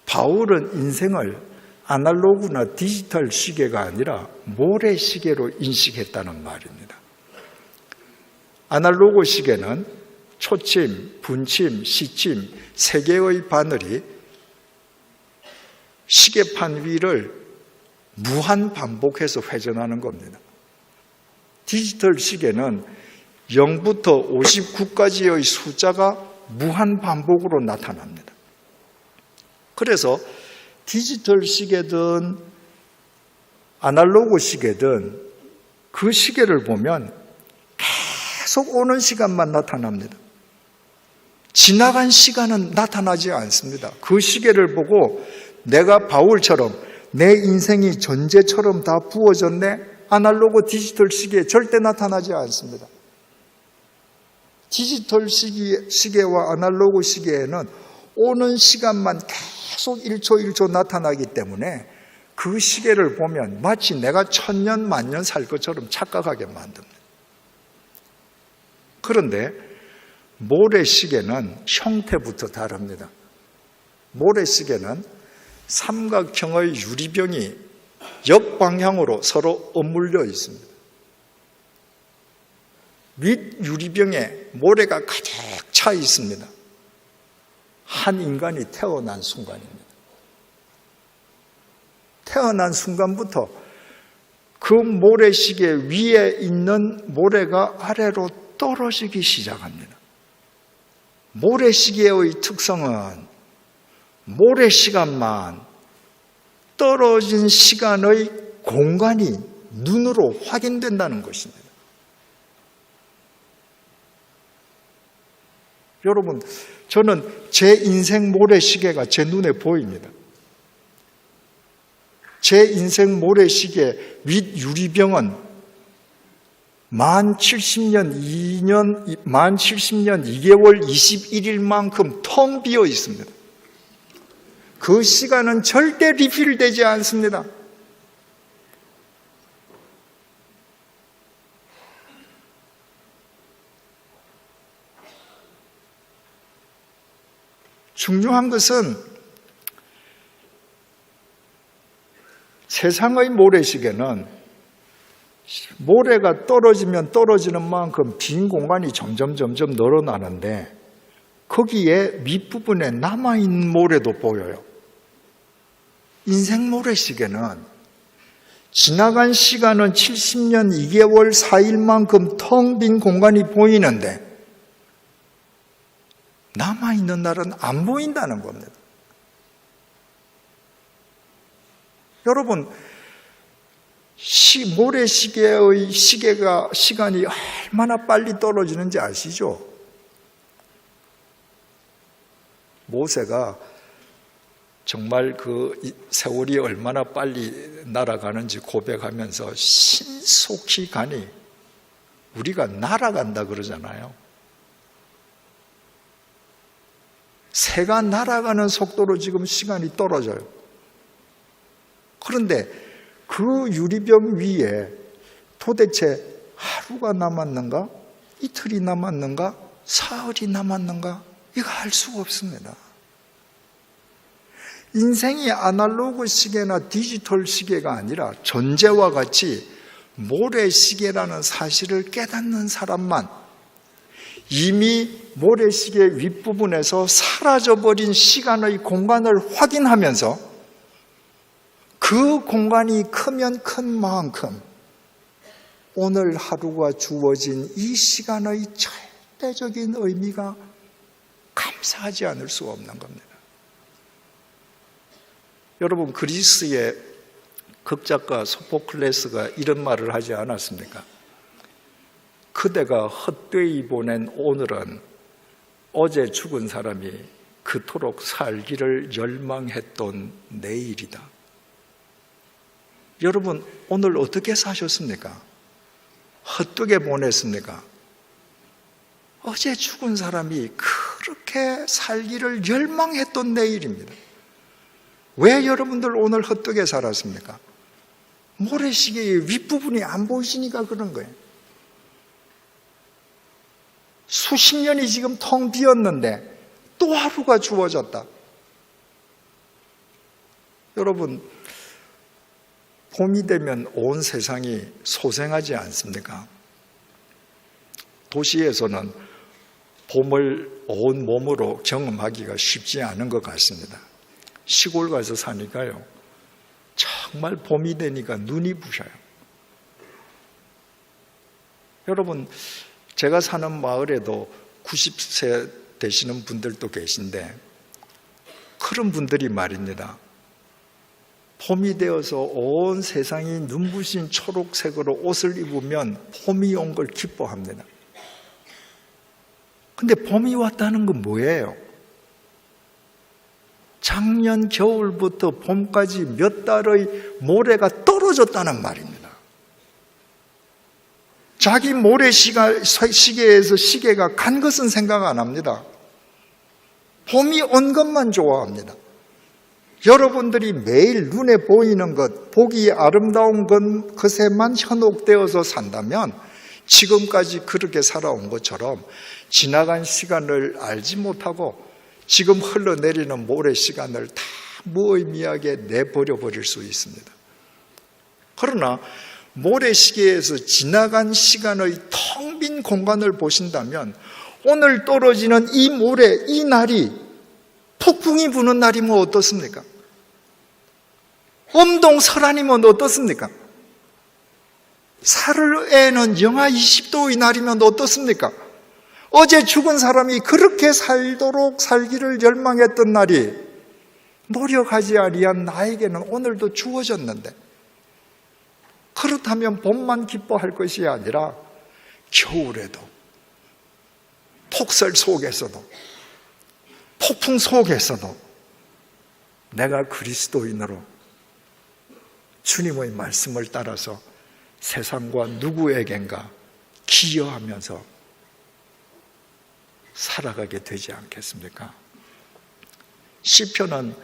바울은 인생을 아날로그나 디지털 시계가 아니라 모래시계로 인식했다는 말입니다. 아날로그 시계는 초침, 분침, 시침 세 개의 바늘이 시계판 위를 무한 반복해서 회전하는 겁니다. 디지털 시계는 0부터 59까지의 숫자가 무한 반복으로 나타납니다. 그래서 디지털 시계든 아날로그 시계든 그 시계를 보면 계속 오는 시간만 나타납니다. 지나간 시간은 나타나지 않습니다. 그 시계를 보고 내가 바울처럼 내 인생이 전제처럼 다 부어졌네? 아날로그 디지털 시계에 절대 나타나지 않습니다. 디지털 시계와 아날로그 시계에는 오는 시간만 계속 1초 나타나기 때문에 그 시계를 보면 마치 내가 1000년 만년 살 것처럼 착각하게 만듭니다. 그런데 모래시계는 형태부터 다릅니다. 모래시계는 삼각형의 유리병이 역방향으로 서로 엇물려 있습니다. 윗 유리병에 모래가 가득 차 있습니다. 한 인간이 태어난 순간입니다. 태어난 순간부터 그 모래시계 위에 있는 모래가 아래로 떨어지기 시작합니다. 모래시계의 특성은 모래시간만 떨어진 시간의 공간이 눈으로 확인된다는 것입니다. 여러분, 저는 제 인생 모래시계가 제 눈에 보입니다. 제 인생 모래시계 윗 유리병은 만 70년 2개월 21일만큼 텅 비어 있습니다. 그 시간은 절대 리필되지 않습니다. 중요한 것은 세상의 모래시계는 모래가 떨어지면 떨어지는 만큼 빈 공간이 점점 늘어나는데 거기에 밑부분에 남아있는 모래도 보여요. 인생 모래시계는 지나간 시간은 70년 2개월 4일만큼 텅 빈 공간이 보이는데 남아있는 날은 안 보인다는 겁니다. 여러분, 모래시계의 시간이 얼마나 빨리 떨어지는지 아시죠? 모세가 정말 그 세월이 얼마나 빨리 날아가는지 고백하면서 신속히 가니 우리가 날아간다 그러잖아요. 새가 날아가는 속도로 지금 시간이 떨어져요. 그런데 그 유리병 위에 도대체 하루가 남았는가? 이틀이 남았는가? 사흘이 남았는가? 이거 알 수가 없습니다. 인생이 아날로그 시계나 디지털 시계가 아니라 전제와 같이 모래시계라는 사실을 깨닫는 사람만 이미 모래시계 윗부분에서 사라져버린 시간의 공간을 확인하면서 그 공간이 크면 큰 만큼 오늘 하루가 주어진 이 시간의 절대적인 의미가 감사하지 않을 수 없는 겁니다. 여러분, 그리스의 극작가 소포클레스가 이런 말을 하지 않았습니까? 그대가 헛되이 보낸 오늘은 어제 죽은 사람이 그토록 살기를 열망했던 내일이다. 여러분, 오늘 어떻게 사셨습니까? 헛되게 보냈습니까? 어제 죽은 사람이 그렇게 살기를 열망했던 내일입니다. 왜 여러분들 오늘 헛되게 살았습니까? 모래시계의 윗부분이 안 보이시니까 그런 거예요. 수십 년이 지금 텅 비었는데 또 하루가 주어졌다. 여러분, 봄이 되면 온 세상이 소생하지 않습니까? 도시에서는 봄을 온 몸으로 경험하기가 쉽지 않은 것 같습니다. 시골 가서 사니까요, 정말 봄이 되니까 눈이 부셔요. 여러분, 제가 사는 마을에도 90세 되시는 분들도 계신데 그런 분들이 말입니다. 봄이 되어서 온 세상이 눈부신 초록색으로 옷을 입으면 봄이 온 걸 기뻐합니다. 근데 봄이 왔다는 건 뭐예요? 작년 겨울부터 봄까지 몇 달의 모래가 떨어졌다는 말입니다. 자기 모래시계에서 시계가 간 것은 생각 안 합니다. 봄이 온 것만 좋아합니다. 여러분들이 매일 눈에 보이는 것, 보기 아름다운 것에만 현혹되어서 산다면 지금까지 그렇게 살아온 것처럼 지나간 시간을 알지 못하고 지금 흘러내리는 모래 시간을 다 무의미하게 내버려 버릴 수 있습니다. 그러나 모래시계에서 지나간 시간의 텅 빈 공간을 보신다면 오늘 떨어지는 이 모래, 이 날이 폭풍이 부는 날이면 어떻습니까? 엄동설한이면 어떻습니까? 사흘에는 영하 20도의 날이면 어떻습니까? 어제 죽은 사람이 그렇게 살도록 살기를 열망했던 날이 노력하지 아니한 나에게는 오늘도 주어졌는데, 그렇다면 봄만 기뻐할 것이 아니라 겨울에도, 폭설 속에서도, 폭풍 속에서도 내가 그리스도인으로 주님의 말씀을 따라서 세상과 누구에겐가 기여하면서 살아가게 되지 않겠습니까? 시편은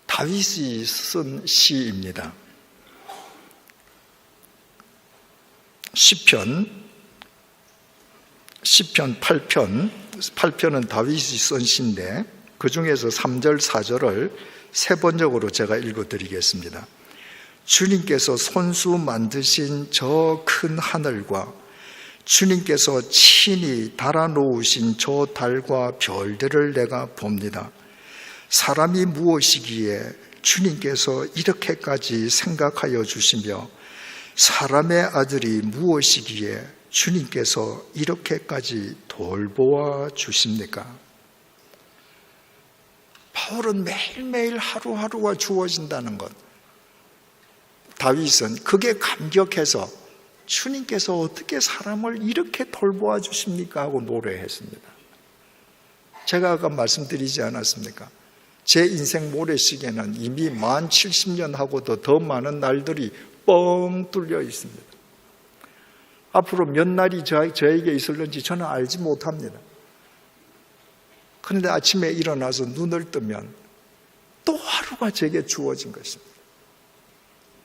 다윗이 쓴 시입니다. 시편 8편은 다윗이 쓴 시인데 그 중에서 3절, 4절을 세 번역으로 제가 읽어드리겠습니다. 주님께서 손수 만드신 저 큰 하늘과 주님께서 친히 달아놓으신 저 달과 별들을 내가 봅니다. 사람이 무엇이기에 주님께서 이렇게까지 생각하여 주시며 사람의 아들이 무엇이기에 주님께서 이렇게까지 돌보아 주십니까? 바울은 매일매일 하루하루가 주어진다는 것, 다윗은 그게 감격해서 주님께서 어떻게 사람을 이렇게 돌보아 주십니까? 하고 노래했습니다. 제가 아까 말씀드리지 않았습니까? 제 인생 모래시계는 이미 만 70년 하고도 더 많은 날들이 뻥 뚫려 있습니다. 앞으로 몇 날이 저에게 있을는지 저는 알지 못합니다. 그런데 아침에 일어나서 눈을 뜨면 또 하루가 제게 주어진 것입니다.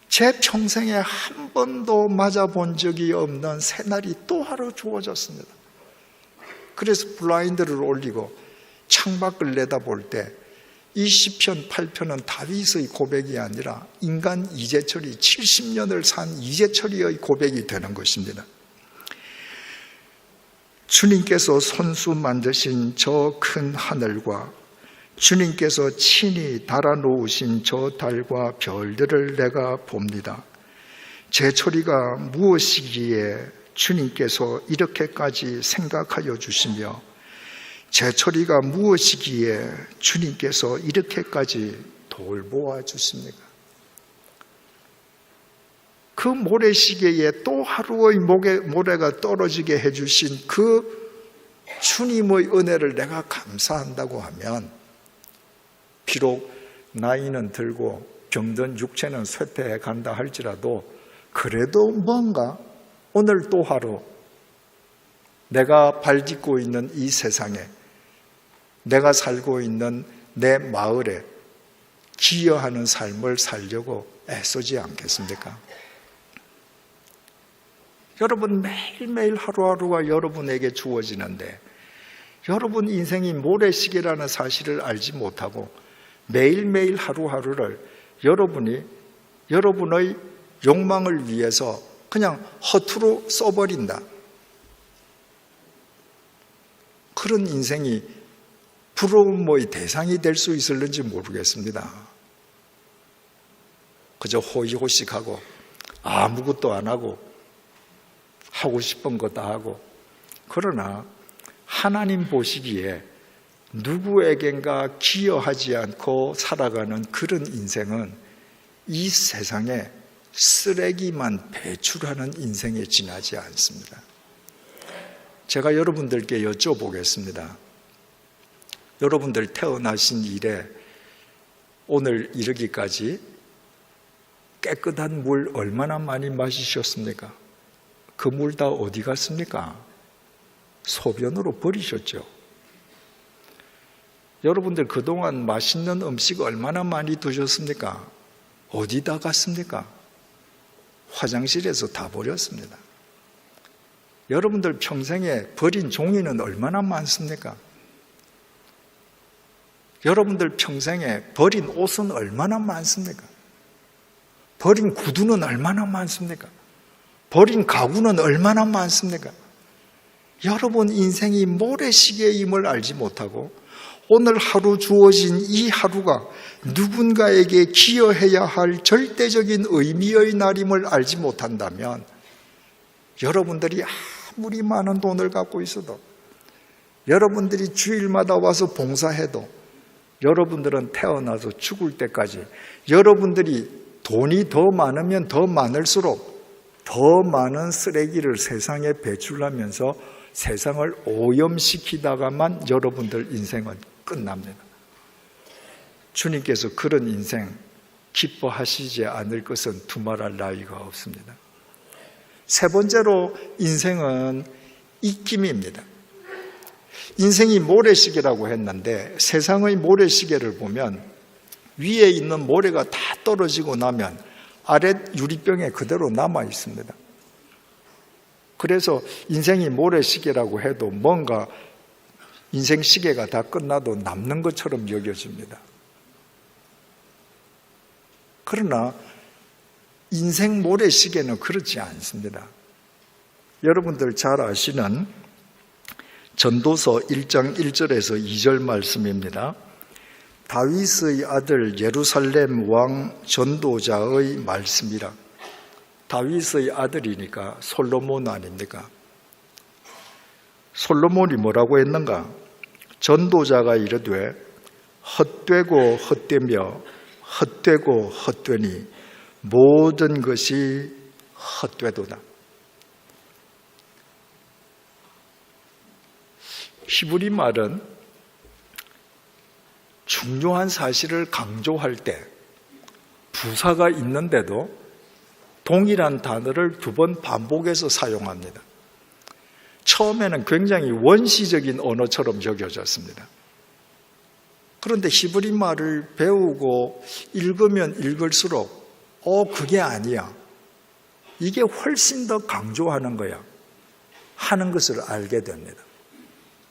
제 평생에 한 번도 맞아본 적이 없는 새날이 또 하루 주어졌습니다. 그래서 블라인드를 올리고 창밖을 내다볼 때 이 시편 8편은 다윗의 고백이 아니라 인간 이재철이 70년을 산 이재철의 고백이 되는 것입니다. 주님께서 손수 만드신 저 큰 하늘과 주님께서 친히 달아놓으신 저 달과 별들을 내가 봅니다. 제철이가 무엇이기에 주님께서 이렇게까지 생각하여 주시며 제철이가 무엇이기에 주님께서 이렇게까지 돌보아 주십니까? 그 모래시계에 또 하루의 모래가 떨어지게 해주신 그 주님의 은혜를 내가 감사한다고 하면 비록 나이는 들고 병든 육체는 쇠퇴해 간다 할지라도 그래도 뭔가 오늘 또 하루 내가 발딛고 있는 이 세상에 내가 살고 있는 내 마을에 기여하는 삶을 살려고 애쓰지 않겠습니까? 여러분 매일매일 하루하루가 여러분에게 주어지는데 여러분 인생이 모래시계라는 사실을 알지 못하고 매일매일 하루하루를 여러분의 욕망을 위해서 그냥 허투루 써버린다. 그런 인생이 부러움의 대상이 될 수 있을는지 모르겠습니다. 그저 호의호식하고 아무것도 안 하고 하고 싶은 거 다 하고 그러나 하나님 보시기에 누구에겐가 기여하지 않고 살아가는 그런 인생은 이 세상에 쓰레기만 배출하는 인생에 지나지 않습니다. 제가 여러분들께 여쭤보겠습니다. 여러분들 태어나신 이래 오늘 이르기까지 깨끗한 물 얼마나 많이 마시셨습니까? 그 물 다 어디 갔습니까? 소변으로 버리셨죠. 여러분들 그동안 맛있는 음식 얼마나 많이 드셨습니까? 어디다 갔습니까? 화장실에서 다 버렸습니다. 여러분들 평생에 버린 종이는 얼마나 많습니까? 여러분들 평생에 버린 옷은 얼마나 많습니까? 버린 구두는 얼마나 많습니까? 버린 가구는 얼마나 많습니까? 여러분 인생이 모래시계임을 알지 못하고 오늘 하루 주어진 이 하루가 누군가에게 기여해야 할 절대적인 의미의 날임을 알지 못한다면 여러분들이 아무리 많은 돈을 갖고 있어도 여러분들이 주일마다 와서 봉사해도 여러분들은 태어나서 죽을 때까지 여러분들이 돈이 더 많으면 더 많을수록 더 많은 쓰레기를 세상에 배출하면서 세상을 오염시키다가만 여러분들 인생은 끝납니다. 주님께서 그런 인생 기뻐하시지 않을 것은 두말할 나위가 없습니다. 세 번째로 인생은 입김입니다. 인생이 모래시계라고 했는데 세상의 모래시계를 보면 위에 있는 모래가 다 떨어지고 나면 아래 유리병에 그대로 남아 있습니다. 그래서 인생이 모래시계라고 해도 뭔가 인생 시계가 다 끝나도 남는 것처럼 여겨집니다. 그러나 인생 모래시계는 그렇지 않습니다. 여러분들 잘 아시는 전도서 1장 1절에서 2절 말씀입니다. 다윗의 아들 예루살렘 왕 전도자의 말씀이라. 다윗의 아들이니까 솔로몬 아닙니까? 솔로몬이 뭐라고 했는가? 전도자가 이르되 헛되고 헛되며 헛되고 헛되니 모든 것이 헛되도다. 히브리 말은 중요한 사실을 강조할 때 부사가 있는데도 동일한 단어를 2번 반복해서 사용합니다. 처음에는 굉장히 원시적인 언어처럼 여겨졌습니다. 그런데 히브리 말을 배우고 읽으면 읽을수록 그게 아니야. 이게 훨씬 더 강조하는 거야. 하는 것을 알게 됩니다.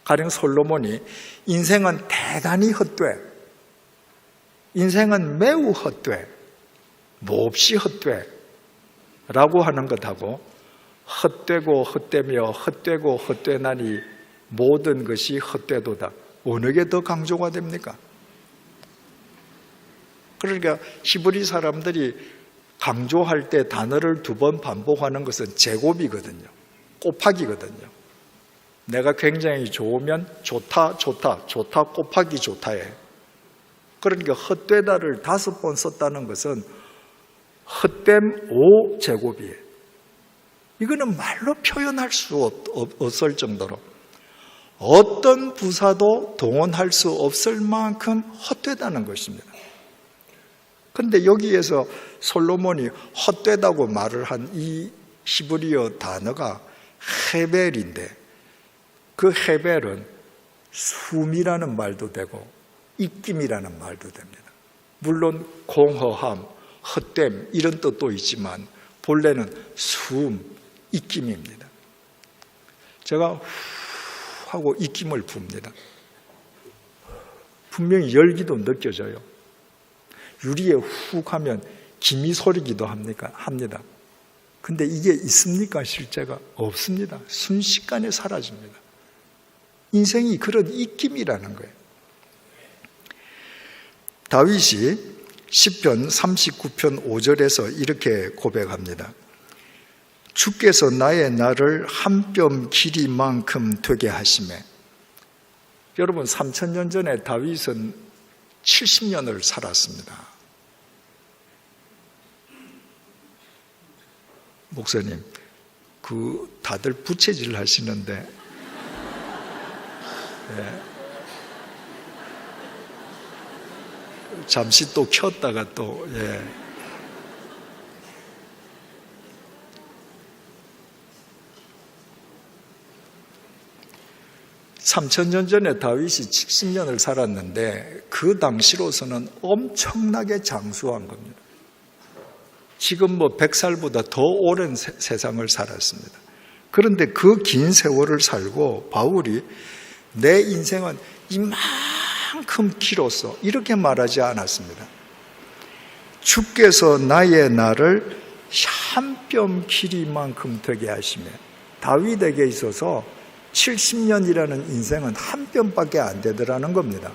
가령 솔로몬이 인생은 대단히 헛돼. 인생은 매우 헛돼. 몹시 헛돼. 라고 하는 것하고 헛되고 헛되며 헛되고 헛되나니 모든 것이 헛되도다. 어느 게 더 강조가 됩니까? 그러니까 히브리 사람들이 강조할 때 단어를 2번 반복하는 것은 제곱이거든요. 곱하기거든요. 내가 굉장히 좋으면 좋다, 좋다, 좋다, 곱하기 좋다에. 그러니까 헛되다를 5번 썼다는 것은 헛됨 5제곱이에요. 이거는 말로 표현할 수 없을 정도로 어떤 부사도 동원할 수 없을 만큼 헛되다는 것입니다. 그런데 여기에서 솔로몬이 헛되다고 말을 한 이 히브리어 단어가 헤벨인데 그 헤벨은 숨이라는 말도 되고 입김이라는 말도 됩니다. 물론 공허함, 헛됨 이런 뜻도 있지만 본래는 숨, 입김입니다. 제가 후 하고 입김을 붑니다. 분명히 열기도 느껴져요. 유리에 훅 하면 김이 소리기도 합니다. 근데 이게 있습니까? 실제가 없습니다. 순식간에 사라집니다. 인생이 그런 입김이라는 거예요. 다윗이 시편 39편 5절에서 이렇게 고백합니다. 주께서 나의 날을 한 뼘 길이만큼 되게 하시매. 여러분 3000년 전에 다윗은 70년을 살았습니다. 목사님, 다들 부채질 하시는데 잠시 또 켰다가 또 3000년 전에 다윗이 70년을 살았는데 그 당시로서는 엄청나게 장수한 겁니다. 지금 100살보다 더 오랜 세상을 살았습니다. 그런데 그 긴 세월을 살고 바울이 내 인생은 이만큼 길었어 이렇게 말하지 않았습니다. 주께서 나의 날을 한 뼘 길이만큼 되게 하시며 다윗에게 있어서 70년이라는 인생은 한 뼘밖에 안 되더라는 겁니다.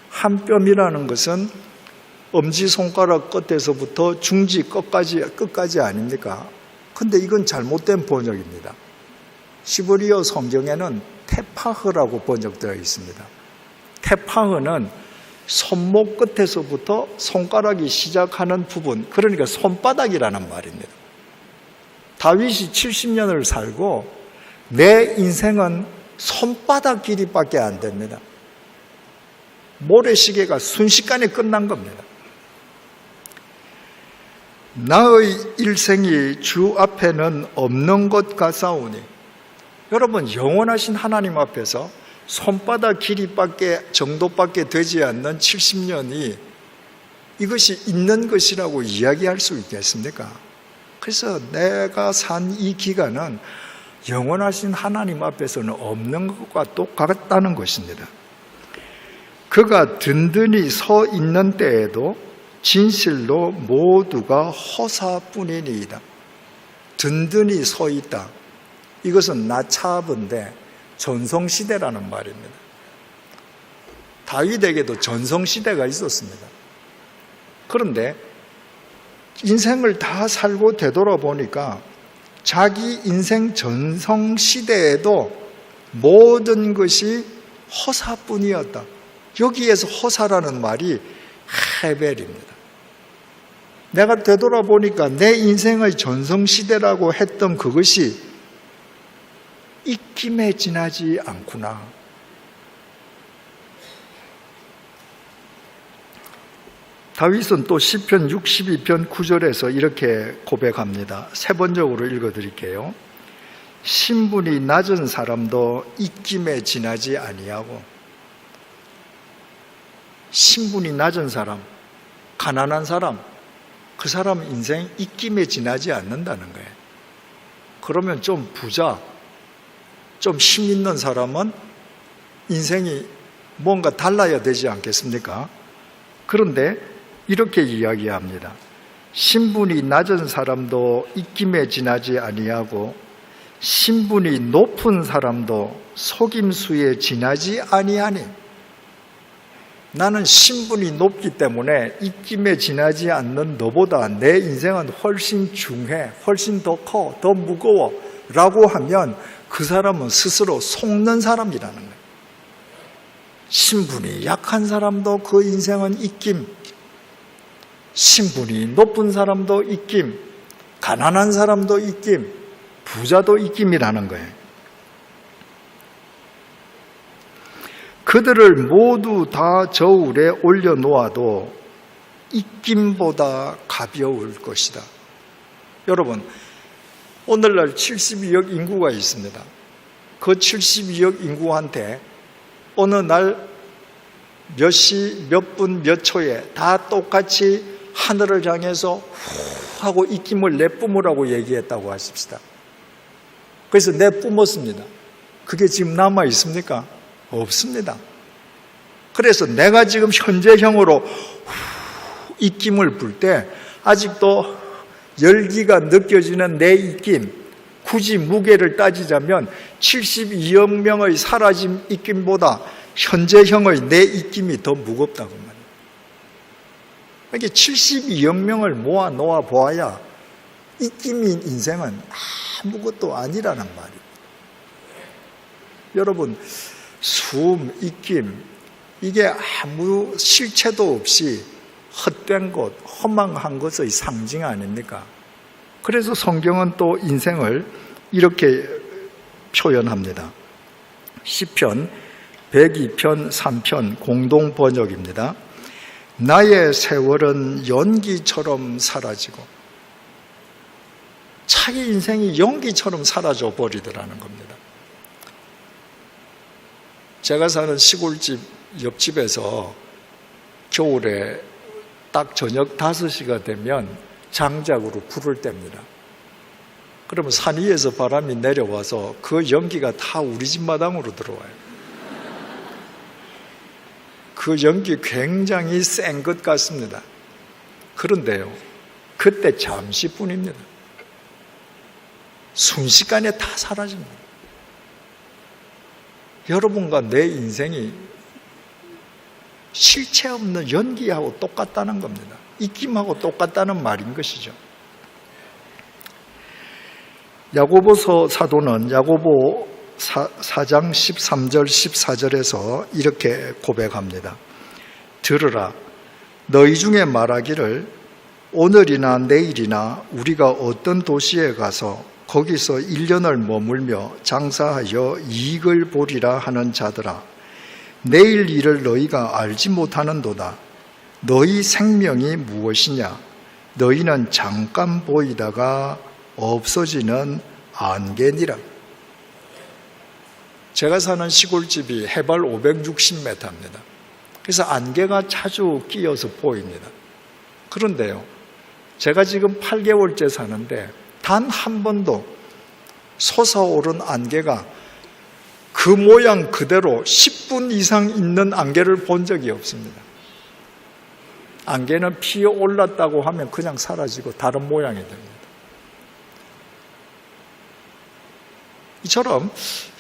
한 뼘이라는 것은 엄지손가락 끝에서부터 중지 끝까지 아닙니까? 근데 이건 잘못된 번역입니다. 시브리어 성경에는 테파흐라고 번역되어 있습니다. 테파흐는 손목 끝에서부터 손가락이 시작하는 부분, 그러니까 손바닥이라는 말입니다. 다윗이 70년을 살고 내 인생은 손바닥 길이밖에 안 됩니다. 모래시계가 순식간에 끝난 겁니다. 나의 일생이 주 앞에는 없는 것 같사오니. 여러분, 영원하신 하나님 앞에서 손바닥 정도밖에 되지 않는 70년이 이것이 있는 것이라고 이야기할 수 있겠습니까? 그래서 내가 산 이 기간은 영원하신 하나님 앞에서는 없는 것과 똑같다는 것입니다. 그가 든든히 서 있는 때에도 진실로 모두가 허사뿐이니이다. 든든히 서 있다. 이것은 나차աբ인데 전성시대라는 말입니다. 다윗에게도 전성시대가 있었습니다. 그런데 인생을 다 살고 되돌아보니까 자기 인생 전성시대에도 모든 것이 허사뿐이었다. 여기에서 허사라는 말이 헤벨입니다. 내가 되돌아보니까 내 인생의 전성시대라고 했던 그것이 입김에 지나지 않구나. 다윗은 또 시편 62편 9절에서 이렇게 고백합니다. 세 번적으로 읽어드릴게요. 신분이 낮은 사람도 입김에 지나지 아니하고, 신분이 낮은 사람, 가난한 사람, 그 사람 인생 입김에 지나지 않는다는 거예요. 그러면 좀 부자, 좀 힘 있는 사람은 인생이 뭔가 달라야 되지 않겠습니까? 그런데 이렇게 이야기합니다. 신분이 낮은 사람도 입김에 지나지 아니하고 신분이 높은 사람도 속임수에 지나지 아니하니. 나는 신분이 높기 때문에 입김에 지나지 않는 너보다 내 인생은 훨씬 중해, 훨씬 더 커, 더 무거워 라고 하면 그 사람은 스스로 속는 사람이라는 거예요. 신분이 약한 사람도 그 인생은 입김, 신분이 높은 사람도 입김, 가난한 사람도 입김, 부자도 입김이라는 거예요. 그들을 모두 다 저울에 올려놓아도 입김보다 가벼울 것이다. 여러분, 오늘날 72억 인구가 있습니다. 그 72억 인구한테 어느 날 몇 시, 몇 분, 몇 초에 다 똑같이 하늘을 향해서 후 하고 입김을 내뿜으라고 얘기했다고 하십시다. 그래서 내뿜었습니다. 그게 지금 남아 있습니까? 없습니다. 그래서 내가 지금 현재형으로 입김을 불 때 아직도 열기가 느껴지는 내 입김, 굳이 무게를 따지자면 72억 명의 사라진 입김보다 현재형의 내 입김이 더 무겁다고 말이에요. 이게 72억 명을 모아 놓아 보아야 입김인 인생은 아무것도 아니라는 말이에요. 여러분, 숨, 입김, 이게 아무 실체도 없이 헛된 것, 허망한 것의 상징 아닙니까? 그래서 성경은 또 인생을 이렇게 표현합니다. 시편 102편 3편 공동 번역입니다. 나의 세월은 연기처럼 사라지고, 자기 인생이 연기처럼 사라져 버리더라는 겁니다. 제가 사는 시골집 옆집에서 겨울에 딱 저녁 5시가 되면 장작으로 불을 뗍니다. 그러면 산 위에서 바람이 내려와서 그 연기가 다 우리 집 마당으로 들어와요. 그 연기 굉장히 센 것 같습니다. 그런데요, 그때 잠시뿐입니다. 순식간에 다 사라집니다. 여러분과 내 인생이 실체 없는 연기하고 똑같다는 겁니다. 입김하고 똑같다는 말인 것이죠. 야고보서 사도는 야고보 4장 13절 14절에서 이렇게 고백합니다. 들으라, 너희 중에 말하기를 오늘이나 내일이나 우리가 어떤 도시에 가서 거기서 1년을 머물며 장사하여 이익을 보리라 하는 자들아, 내일 일을 너희가 알지 못하는도다. 너희 생명이 무엇이냐? 너희는 잠깐 보이다가 없어지는 안개니라. 제가 사는 시골집이 해발 560m입니다. 그래서 안개가 자주 끼어서 보입니다. 그런데요, 제가 지금 8개월째 사는데 단 한 번도 솟아오른 안개가 그 모양 그대로 10분 이상 있는 안개를 본 적이 없습니다. 안개는 피어 올랐다고 하면 그냥 사라지고 다른 모양이 됩니다. 이처럼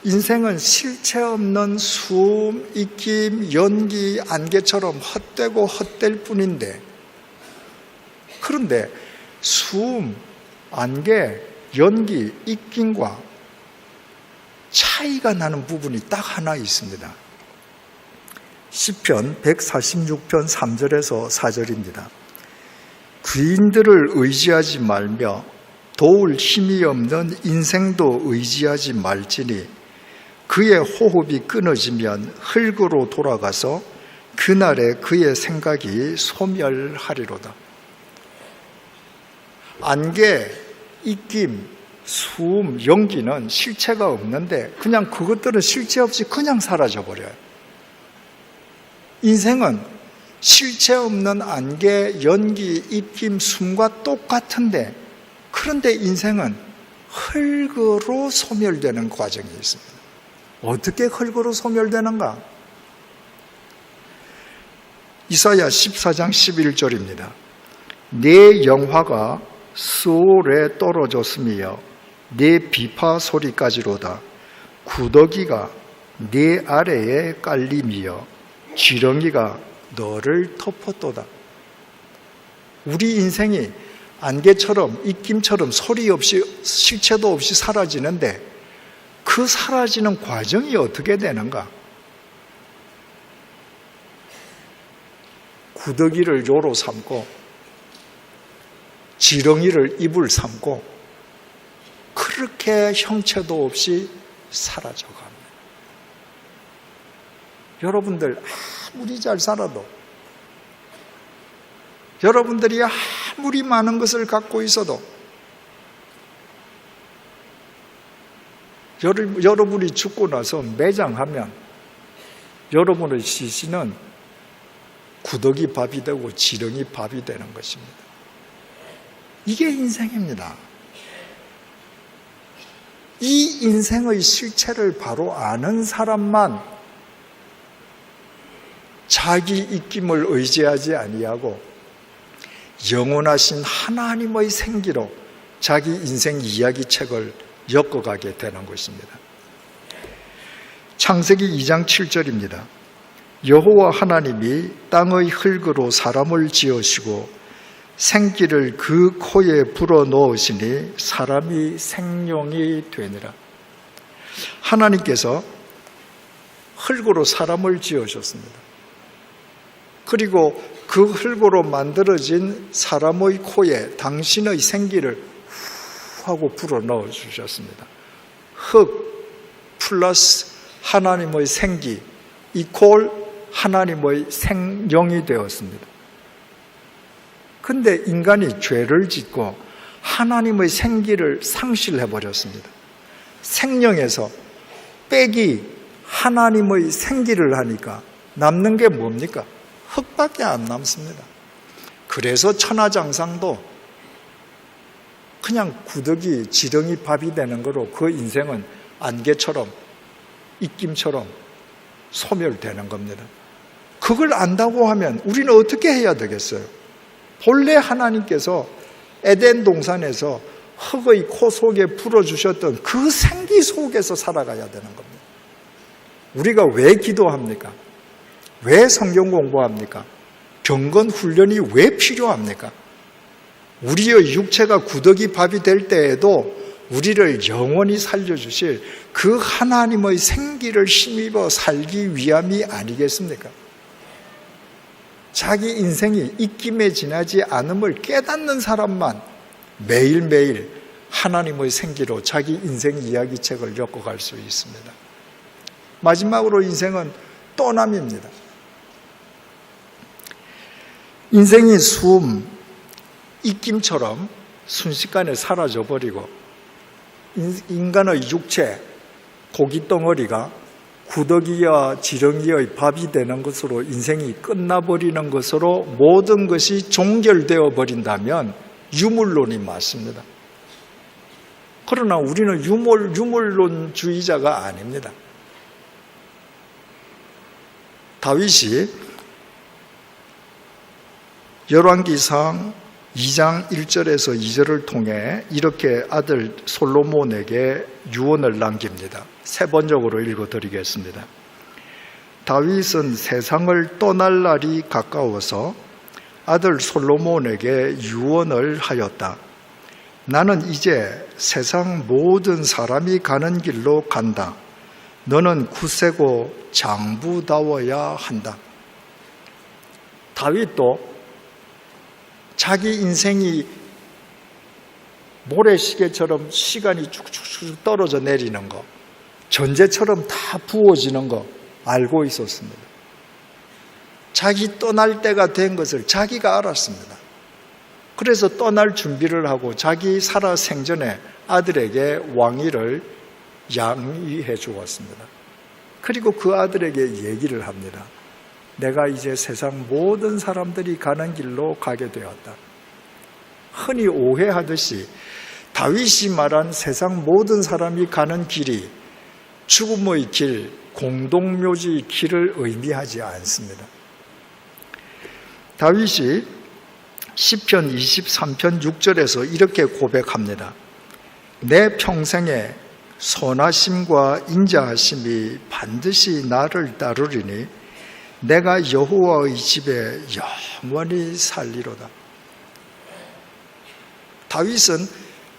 인생은 실체 없는 숨, 입김, 연기, 안개처럼 헛되고 헛될 뿐인데, 그런데 숨, 안개, 연기, 입김과 차이가 나는 부분이 딱 하나 있습니다. 시편 146편 3절에서 4절입니다. 귀인들을 의지하지 말며 도울 힘이 없는 인생도 의지하지 말지니 그의 호흡이 끊어지면 흙으로 돌아가서 그날에 그의 생각이 소멸하리로다. 안개, 입김, 수음, 연기는 실체가 없는데 그냥 그것들은 실체 없이 그냥 사라져버려요. 인생은 실체 없는 안개, 연기, 입김, 숨과 똑같은데 그런데 인생은 흙으로 소멸되는 과정이 있습니다. 어떻게 흙으로 소멸되는가? 이사야 14장 11절입니다. 내 영화가 스올에 떨어졌으며 내 비파 소리까지로다. 구더기가 내 아래에 깔림이여 지렁이가 너를 덮었도다. 우리 인생이 안개처럼 입김처럼 소리 없이 실체도 없이 사라지는데 그 사라지는 과정이 어떻게 되는가? 구더기를 요로 삼고 지렁이를 입을 삼고 그렇게 형체도 없이 사라져갑니다. 여러분들 아무리 잘 살아도 여러분들이 아무리 많은 것을 갖고 있어도 여러분이 죽고 나서 매장하면 여러분의 시신은 구더기 밥이 되고 지렁이 밥이 되는 것입니다. 이게 인생입니다. 이 인생의 실체를 바로 아는 사람만 자기 입김을 의지하지 아니하고 영원하신 하나님의 생기로 자기 인생 이야기책을 엮어가게 되는 것입니다. 창세기 2장 7절입니다. 여호와 하나님이 땅의 흙으로 사람을 지으시고 생기를 그 코에 불어넣으시니 사람이 생명이 되니라. 하나님께서 흙으로 사람을 지으셨습니다. 그리고 그 흙으로 만들어진 사람의 코에 당신의 생기를 후 하고 불어넣어 주셨습니다. 흙 플러스 하나님의 생기 이퀄 하나님의 생명이 되었습니다. 근데 인간이 죄를 짓고 하나님의 생기를 상실해버렸습니다. 생명에서 빼기 하나님의 생기를 하니까 남는 게 뭡니까? 흙밖에 안 남습니다. 그래서 천하장상도 그냥 구더기, 지렁이 밥이 되는 거로 그 인생은 안개처럼 입김처럼 소멸되는 겁니다. 그걸 안다고 하면 우리는 어떻게 해야 되겠어요? 본래 하나님께서 에덴 동산에서 흙의 코 속에 불어주셨던 그 생기 속에서 살아가야 되는 겁니다. 우리가 왜 기도합니까? 왜 성경 공부합니까? 경건 훈련이 왜 필요합니까? 우리의 육체가 구더기 밥이 될 때에도 우리를 영원히 살려주실 그 하나님의 생기를 힘입어 살기 위함이 아니겠습니까? 자기 인생이 입김에 지나지 않음을 깨닫는 사람만 매일매일 하나님의 생기로 자기 인생 이야기책을 엮어갈 수 있습니다. 마지막으로 인생은 떠남입니다. 인생이 숨, 입김처럼 순식간에 사라져버리고 인간의 육체, 고깃덩어리가 구더기와 지렁이의 밥이 되는 것으로 인생이 끝나버리는 것으로 모든 것이 종결되어 버린다면 유물론이 맞습니다. 그러나 우리는 유물론주의자가 아닙니다. 다윗이 열왕기상 2장 1절에서 2절을 통해 이렇게 아들 솔로몬에게 유언을 남깁니다. 세 번역으로 읽어드리겠습니다. 다윗은 세상을 떠날 날이 가까워서 아들 솔로몬에게 유언을 하였다. 나는 이제 세상 모든 사람이 가는 길로 간다. 너는 굳세고 장부다워야 한다. 다윗도 자기 인생이 모래시계처럼 시간이 쭉쭉쭉 떨어져 내리는 거, 전제처럼 다 부어지는 거 알고 있었습니다. 자기 떠날 때가 된 것을 자기가 알았습니다. 그래서 떠날 준비를 하고 자기 살아 생전에 아들에게 왕위를 양위해 주었습니다. 그리고 그 아들에게 얘기를 합니다. 내가 이제 세상 모든 사람들이 가는 길로 가게 되었다. 흔히 오해하듯이 다윗이 말한 세상 모든 사람이 가는 길이 죽음의 길, 공동묘지의 길을 의미하지 않습니다. 다윗이 시편 23편 6절에서 이렇게 고백합니다. 내 평생에 선하심과 인자하심이 반드시 나를 따르리니 내가 여호와의 집에 영원히 살리로다. 다윗은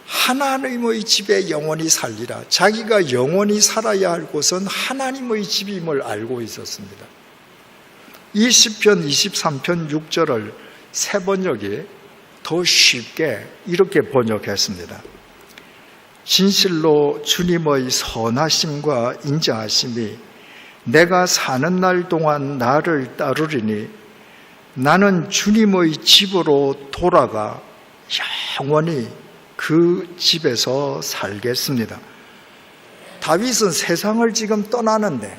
하나님의 집에 영원히 살리라. 자기가 영원히 살아야 할 곳은 하나님의 집임을 알고 있었습니다. 이 시편 23편 6절을 새 번역이 더 쉽게 이렇게 번역했습니다. 진실로 주님의 선하심과 인자하심이 내가 사는 날 동안 나를 따르리니 나는 주님의 집으로 돌아가 영원히 그 집에서 살겠습니다. 다윗은 세상을 지금 떠나는데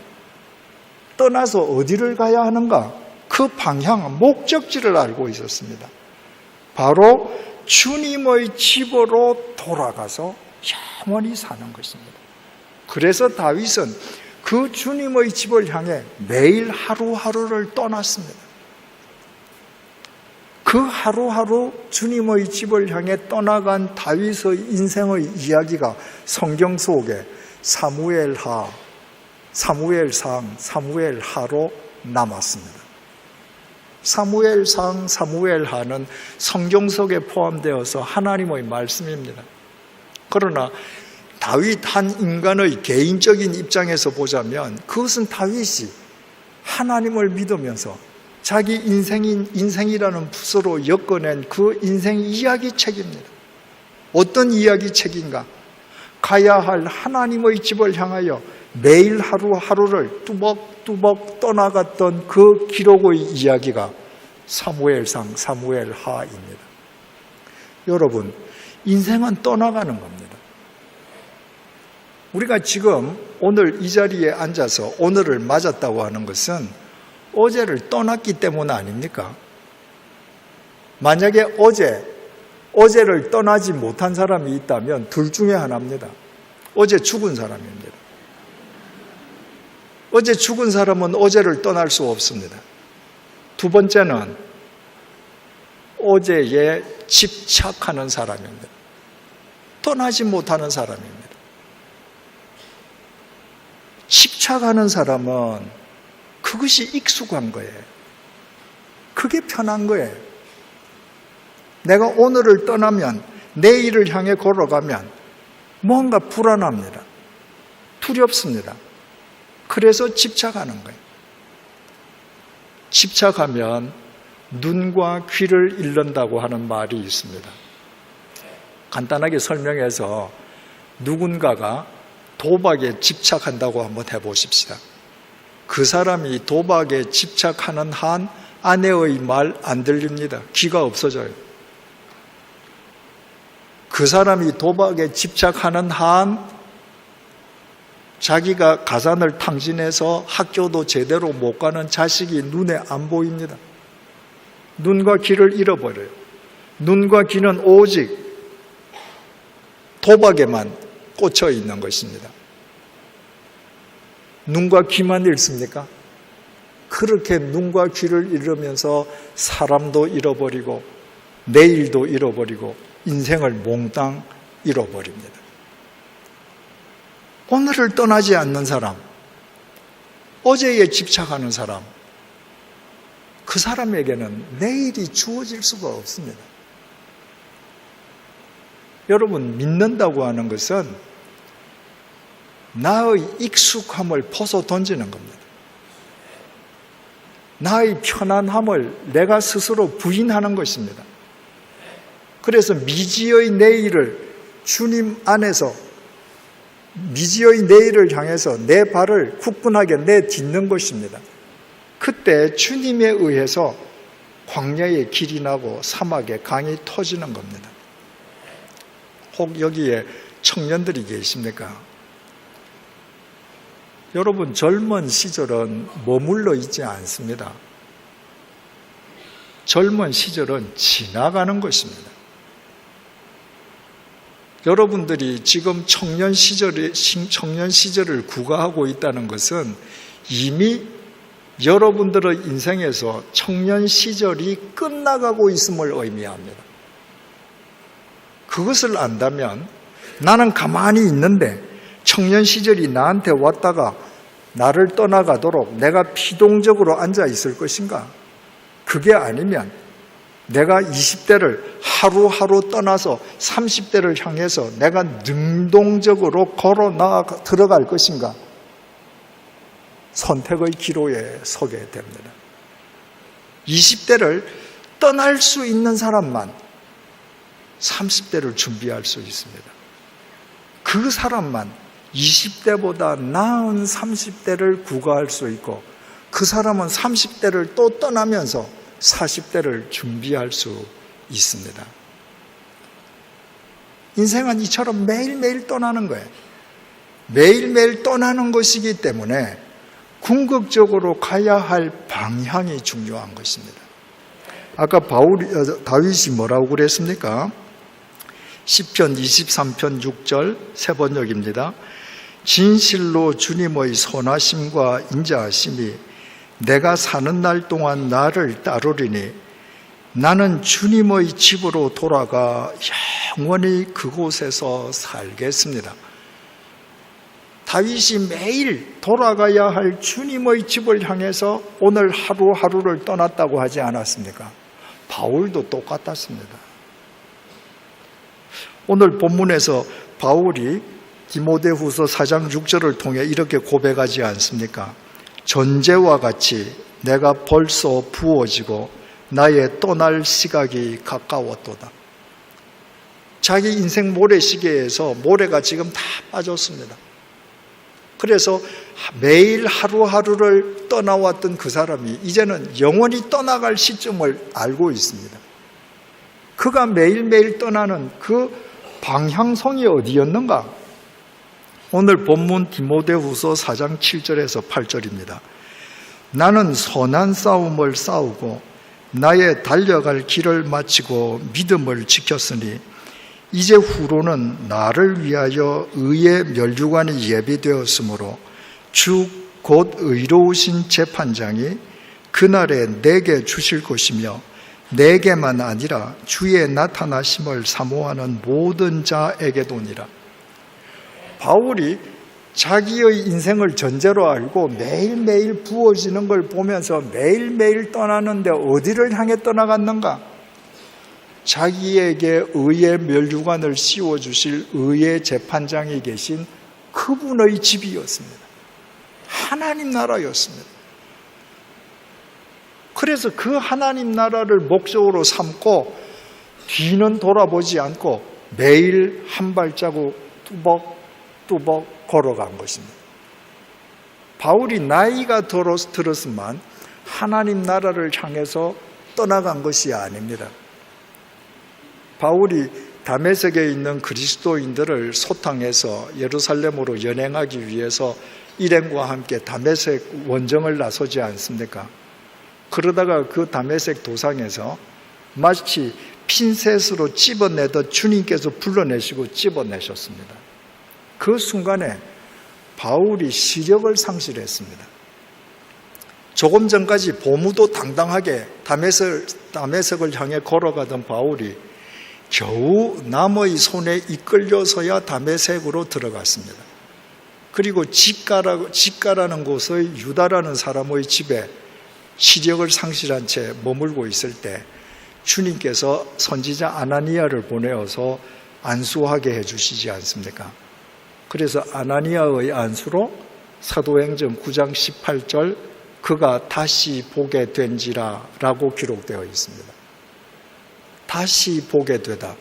떠나서 어디를 가야 하는가? 그 방향, 목적지를 알고 있었습니다. 바로 주님의 집으로 돌아가서 영원히 사는 것입니다. 그래서 다윗은 그 주님의 집을 향해 매일 하루하루를 떠났습니다. 그 하루하루 주님의 집을 향해 떠나간 다윗의 인생의 이야기가 성경 속에 사무엘하, 사무엘상, 사무엘하로 남았습니다. 사무엘상, 사무엘하는 성경 속에 포함되어서 하나님의 말씀입니다. 그러나 다윗 한 인간의 개인적인 입장에서 보자면 그것은 다윗이 하나님을 믿으면서 자기 인생이라는 붓으로 엮어낸 그 인생 이야기책입니다. 어떤 이야기책인가? 가야 할 하나님의 집을 향하여 매일 하루하루를 뚜벅뚜벅 떠나갔던 그 기록의 이야기가 사무엘상, 사무엘하입니다. 여러분, 인생은 떠나가는 겁니다. 우리가 지금 오늘 이 자리에 앉아서 오늘을 맞았다고 하는 것은 어제를 떠났기 때문 아닙니까? 만약에 어제를 떠나지 못한 사람이 있다면 둘 중에 하나입니다. 어제 죽은 사람입니다. 어제 죽은 사람은 어제를 떠날 수 없습니다. 두 번째는 어제에 집착하는 사람입니다. 떠나지 못하는 사람입니다. 집착하는 사람은 그것이 익숙한 거예요. 그게 편한 거예요. 내가 오늘을 떠나면 내일을 향해 걸어가면 뭔가 불안합니다. 두렵습니다. 그래서 집착하는 거예요. 집착하면 눈과 귀를 잃는다고 하는 말이 있습니다. 간단하게 설명해서 누군가가 도박에 집착한다고 한번 해보십시다. 그 사람이 도박에 집착하는 한 아내의 말 안 들립니다. 귀가 없어져요. 그 사람이 도박에 집착하는 한 자기가 가산을 탕진해서 학교도 제대로 못 가는 자식이 눈에 안 보입니다. 눈과 귀를 잃어버려요. 눈과 귀는 오직 도박에만 꽂혀 있는 것입니다. 눈과 귀만 잃습니까? 그렇게 눈과 귀를 잃으면서 사람도 잃어버리고 내일도 잃어버리고 인생을 몽땅 잃어버립니다. 오늘을 떠나지 않는 사람, 어제에 집착하는 사람, 그 사람에게는 내일이 주어질 수가 없습니다. 여러분, 믿는다고 하는 것은 나의 익숙함을 벗어 던지는 겁니다. 나의 편안함을 내가 스스로 부인하는 것입니다. 그래서 미지의 내일을 주님 안에서 미지의 내일을 향해서 내 발을 굳건하게 내딛는 것입니다. 그때 주님에 의해서 광야에 길이 나고 사막에 강이 터지는 겁니다. 혹 여기에 청년들이 계십니까? 여러분, 젊은 시절은 머물러 있지 않습니다. 젊은 시절은 지나가는 것입니다. 여러분들이 지금 청년 시절을 구가하고 있다는 것은 이미 여러분들의 인생에서 청년 시절이 끝나가고 있음을 의미합니다. 그것을 안다면 나는 가만히 있는데 청년 시절이 나한테 왔다가 나를 떠나가도록 내가 피동적으로 앉아 있을 것인가? 그게 아니면 내가 20대를 하루하루 떠나서 30대를 향해서 내가 능동적으로 걸어 들어갈 것인가? 선택의 기로에 서게 됩니다. 20대를 떠날 수 있는 사람만 30대를 준비할 수 있습니다. 그 사람만 20대보다 나은 30대를 구가할 수 있고 그 사람은 30대를 또 떠나면서 40대를 준비할 수 있습니다. 인생은 이처럼 매일매일 떠나는 거예요. 매일매일 떠나는 것이기 때문에 궁극적으로 가야 할 방향이 중요한 것입니다. 아까 다윗이 뭐라고 그랬습니까? 시편 23편 6절 세 번역입니다. 진실로 주님의 선하심과 인자하심이 내가 사는 날 동안 나를 따르리니 나는 주님의 집으로 돌아가 영원히 그곳에서 살겠습니다. 다윗이 매일 돌아가야 할 주님의 집을 향해서 오늘 하루하루를 떠났다고 하지 않았습니까? 바울도 똑같았습니다. 오늘 본문에서 바울이 디모데후서 4장 6절을 통해 이렇게 고백하지 않습니까? 전제와 같이 내가 벌써 부어지고 나의 떠날 시각이 가까웠도다. 자기 인생 모래시계에서 모래가 지금 다 빠졌습니다. 그래서 매일 하루하루를 떠나왔던 그 사람이 이제는 영원히 떠나갈 시점을 알고 있습니다. 그가 매일매일 떠나는 그 방향성이 어디였는가? 오늘 본문 디모데후서 4장 7절에서 8절입니다. 나는 선한 싸움을 싸우고 나의 달려갈 길을 마치고 믿음을 지켰으니 이제 후로는 나를 위하여 의의 면류관이 예비되었으므로 주 곧 의로우신 재판장이 그날에 내게 주실 것이며 내게만 아니라 주의 나타나심을 사모하는 모든 자에게도니라. 바울이 자기의 인생을 전제로 알고 매일매일 부어지는 걸 보면서 매일매일 떠나는데 어디를 향해 떠나갔는가? 자기에게 의의 면류관을 씌워주실 의의 재판장이 계신 그분의 집이었습니다. 하나님 나라였습니다. 그래서 그 하나님 나라를 목적으로 삼고 뒤는 돌아보지 않고 매일 한 발자국 뚜벅뚜벅 걸어간 것입니다. 바울이 나이가 들었지만 하나님 나라를 향해서 떠나간 것이 아닙니다. 바울이 다메섹에 있는 그리스도인들을 소탕해서 예루살렘으로 연행하기 위해서 일행과 함께 다메섹 원정을 나서지 않습니까? 그러다가 그 다메섹 도상에서 마치 핀셋으로 찝어내듯 주님께서 불러내시고 찝어내셨습니다. 그 순간에 바울이 시력을 상실했습니다. 조금 전까지 보무도 당당하게 다메섹을 향해 걸어가던 바울이 겨우 남의 손에 이끌려서야 다메섹으로 들어갔습니다. 그리고 집가라는 곳의 유다라는 사람의 집에 시력을 상실한 채 머물고 있을 때 주님께서 선지자 아나니아를 보내어서 안수하게 해주시지 않습니까? 그래서 아나니아의 안수로 사도행전 9장 18절 그가 다시 보게 된지라 라고 기록되어 있습니다. 다시 보게 되다.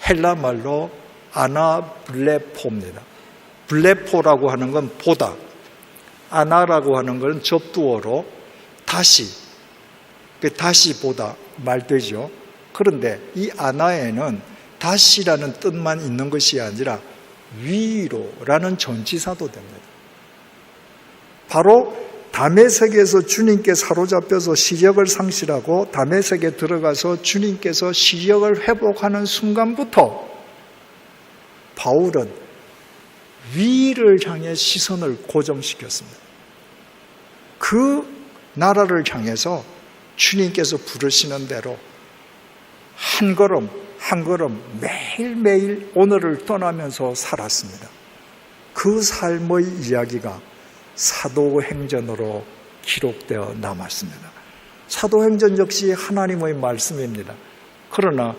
헬라 말로 아나블레포입니다. 블레포라고 하는 건 보다, 아나라고 하는 건 접두어로 다시, 다시 보다 말되죠. 그런데 이 아나에는 다시라는 뜻만 있는 것이 아니라 위로라는 전치사도 됩니다. 바로 다메섹에서 주님께 사로잡혀서 시력을 상실하고 다메섹에 들어가서 주님께서 시력을 회복하는 순간부터 바울은 위를 향해 시선을 고정시켰습니다. 그 나라를 향해서 주님께서 부르시는 대로 한 걸음 한 걸음 매일매일 오늘을 떠나면서 살았습니다. 그 삶의 이야기가 사도행전으로 기록되어 남았습니다. 사도행전 역시 하나님의 말씀입니다. 그러나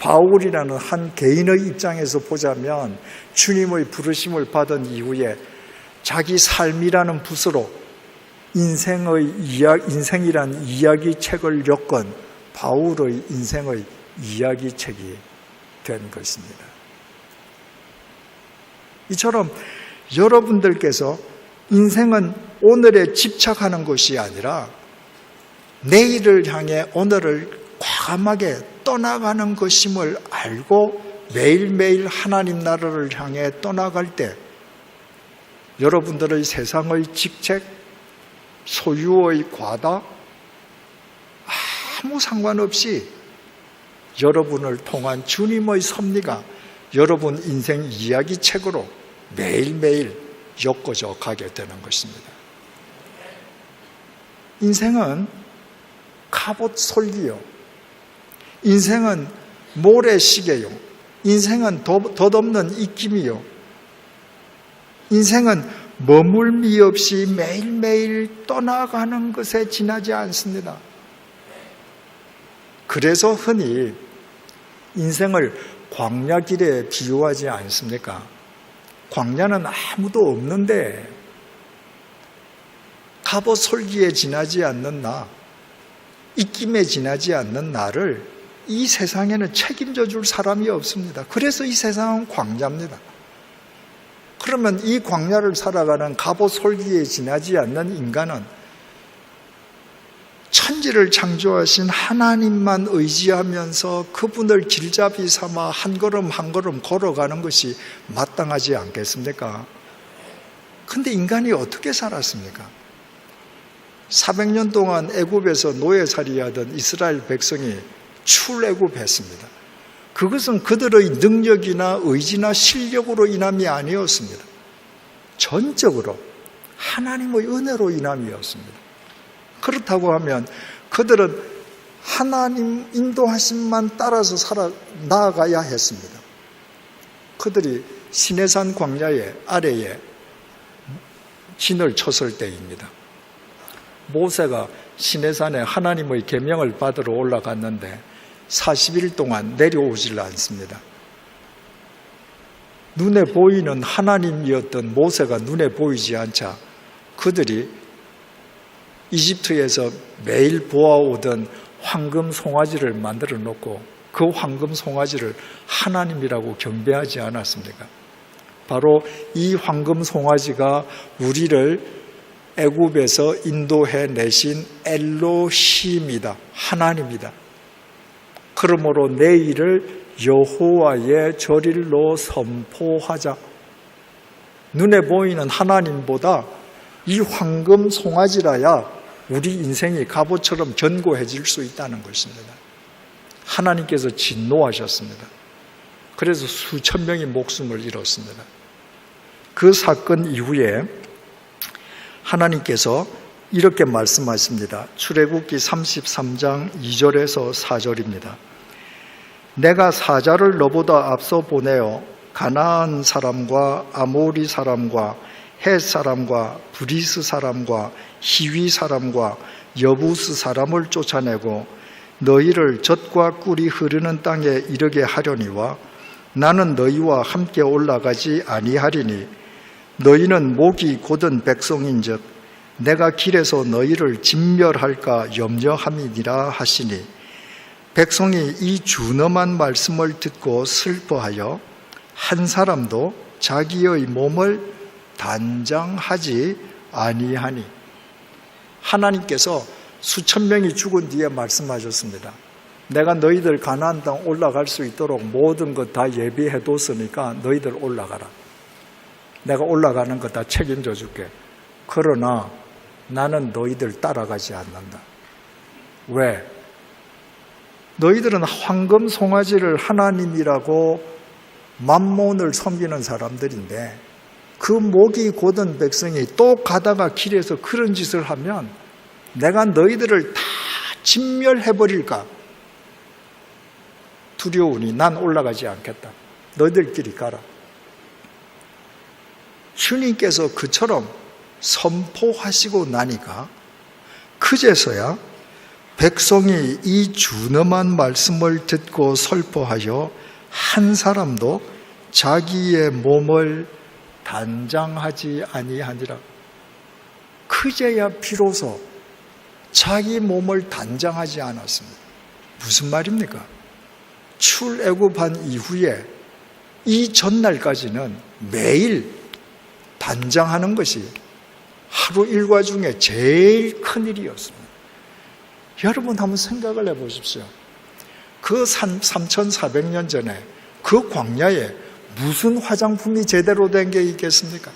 바울이라는 한 개인의 입장에서 보자면 주님의 부르심을 받은 이후에 자기 삶이라는 붓으로 인생이란 이야기책을 엮은 바울의 인생의 이야기책이 된 것입니다. 이처럼 여러분들께서 인생은 오늘에 집착하는 것이 아니라 내일을 향해 오늘을 과감하게 떠나가는 것임을 알고 매일매일 하나님 나라를 향해 떠나갈 때 여러분들의 세상의 직책, 소유의 과다 아무 상관없이 여러분을 통한 주님의 섭리가 여러분 인생 이야기책으로 매일매일 엮어져 가게 되는 것입니다. 인생은 갑옷 솔기요. 인생은 모래시계요. 인생은 덧없는 입김이요. 인생은 머물미 없이 매일매일 떠나가는 것에 지나지 않습니다. 그래서 흔히 인생을 광야길에 비유하지 않습니까? 광야는 아무도 없는데 갑옷 솔기에 지나지 않는 나, 입김에 지나지 않는 나를 이 세상에는 책임져 줄 사람이 없습니다. 그래서 이 세상은 광야입니다. 그러면 이 광야를 살아가는 갑옷 솔기에 지나지 않는 인간은 천지를 창조하신 하나님만 의지하면서 그분을 길잡이 삼아 한 걸음 한 걸음 걸어가는 것이 마땅하지 않겠습니까? 그런데 인간이 어떻게 살았습니까? 400년 동안 애굽에서 노예살이하던 이스라엘 백성이 출애굽했습니다. 그것은 그들의 능력이나 의지나 실력으로 인함이 아니었습니다. 전적으로 하나님의 은혜로 인함이었습니다. 그렇다고 하면 그들은 하나님 인도하심만 따라서 나아가야 했습니다. 그들이 시내산 광야의 아래에 진을 쳤을 때입니다. 모세가 시내산에 하나님의 계명을 받으러 올라갔는데 40일 동안 내려오질 않습니다. 눈에 보이는 하나님이었던 모세가 눈에 보이지 않자 그들이 이집트에서 매일 보아오던 황금 송아지를 만들어 놓고 그 황금 송아지를 하나님이라고 경배하지 않았습니까? 바로 이 황금 송아지가 우리를 애굽에서 인도해 내신 엘로힘이다. 하나님이다. 그러므로 내일을 여호와의 절일로 선포하자. 눈에 보이는 하나님보다 이 황금 송아지라야 우리 인생이 갑옷처럼 견고해질 수 있다는 것입니다. 하나님께서 진노하셨습니다. 그래서 수천 명이 목숨을 잃었습니다. 그 사건 이후에 하나님께서 이렇게 말씀하십니다. 출애굽기 33장 2절에서 4절입니다. 내가 사자를 너보다 앞서 보내어 가나안 사람과 아모리 사람과 헷 사람과 브리스 사람과 히위 사람과 여부스 사람을 쫓아내고 너희를 젖과 꿀이 흐르는 땅에 이르게 하려니와 나는 너희와 함께 올라가지 아니하리니 너희는 목이 곧은 백성인즉 내가 길에서 너희를 진멸할까 염려함이니라 하시니 백성이 이 준엄한 말씀을 듣고 슬퍼하여 한 사람도 자기의 몸을 단장하지 아니하니. 하나님께서 수천 명이 죽은 뒤에 말씀하셨습니다. 내가 너희들 가나안 땅 올라갈 수 있도록 모든 것 다 예비해 뒀으니까 너희들 올라가라. 내가 올라가는 거 다 책임져 줄게. 그러나 나는 너희들 따라가지 않는다. 왜? 너희들은 황금 송아지를 하나님이라고 맘몬을 섬기는 사람들인데 그 목이 곧은 백성이 또 가다가 길에서 그런 짓을 하면 내가 너희들을 다 진멸해버릴까 두려우니 난 올라가지 않겠다. 너희들끼리 가라. 주님께서 그처럼 선포하시고 나니까 그제서야 백성이 이 준엄한 말씀을 듣고 슬퍼하여 한 사람도 자기의 몸을 단장하지 아니하니라. 그제야 비로소 자기 몸을 단장하지 않았습니다. 무슨 말입니까? 출애굽한 이후에 이 전날까지는 매일 단장하는 것이 하루 일과 중에 제일 큰 일이었습니다. 여러분 한번 생각을 해보십시오. 그 3,400년 전에 그 광야에 무슨 화장품이 제대로 된 게 있겠습니까?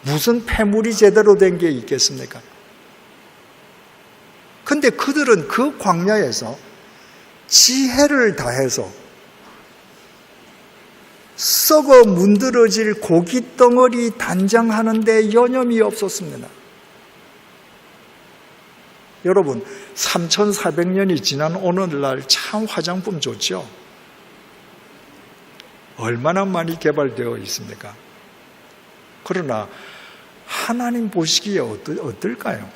무슨 폐물이 제대로 된 게 있겠습니까? 근데 그들은 그 광야에서 지혜를 다해서 썩어 문드러질 고기 덩어리 단장하는 데 여념이 없었습니다. 여러분, 3,400년이 지난 오늘날 참 화장품 좋죠? 얼마나 많이 개발되어 있습니까? 그러나 하나님 보시기에 어떨까요?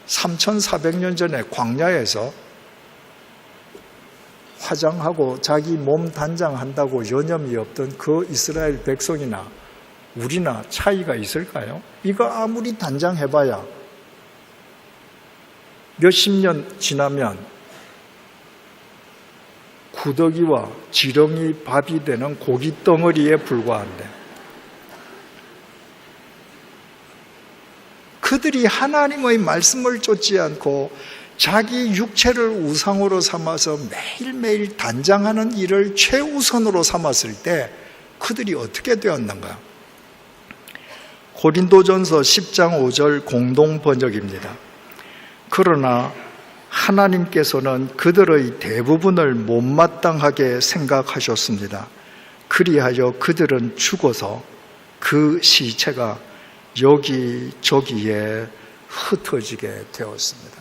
3,400년 전에 광야에서 화장하고 자기 몸 단장한다고 여념이 없던 그 이스라엘 백성이나 우리나 차이가 있을까요? 이거 아무리 단장해봐야 몇십 년 지나면 구더기와 지렁이 밥이 되는 고기 덩어리에 불과한데 그들이 하나님의 말씀을 쫓지 않고 자기 육체를 우상으로 삼아서 매일매일 단장하는 일을 최우선으로 삼았을 때 그들이 어떻게 되었는가? 고린도전서 10장 5절 공동 번역입니다. 그러나 하나님께서는 그들의 대부분을 못마땅하게 생각하셨습니다. 그리하여 그들은 죽어서 그 시체가 여기저기에 흩어지게 되었습니다.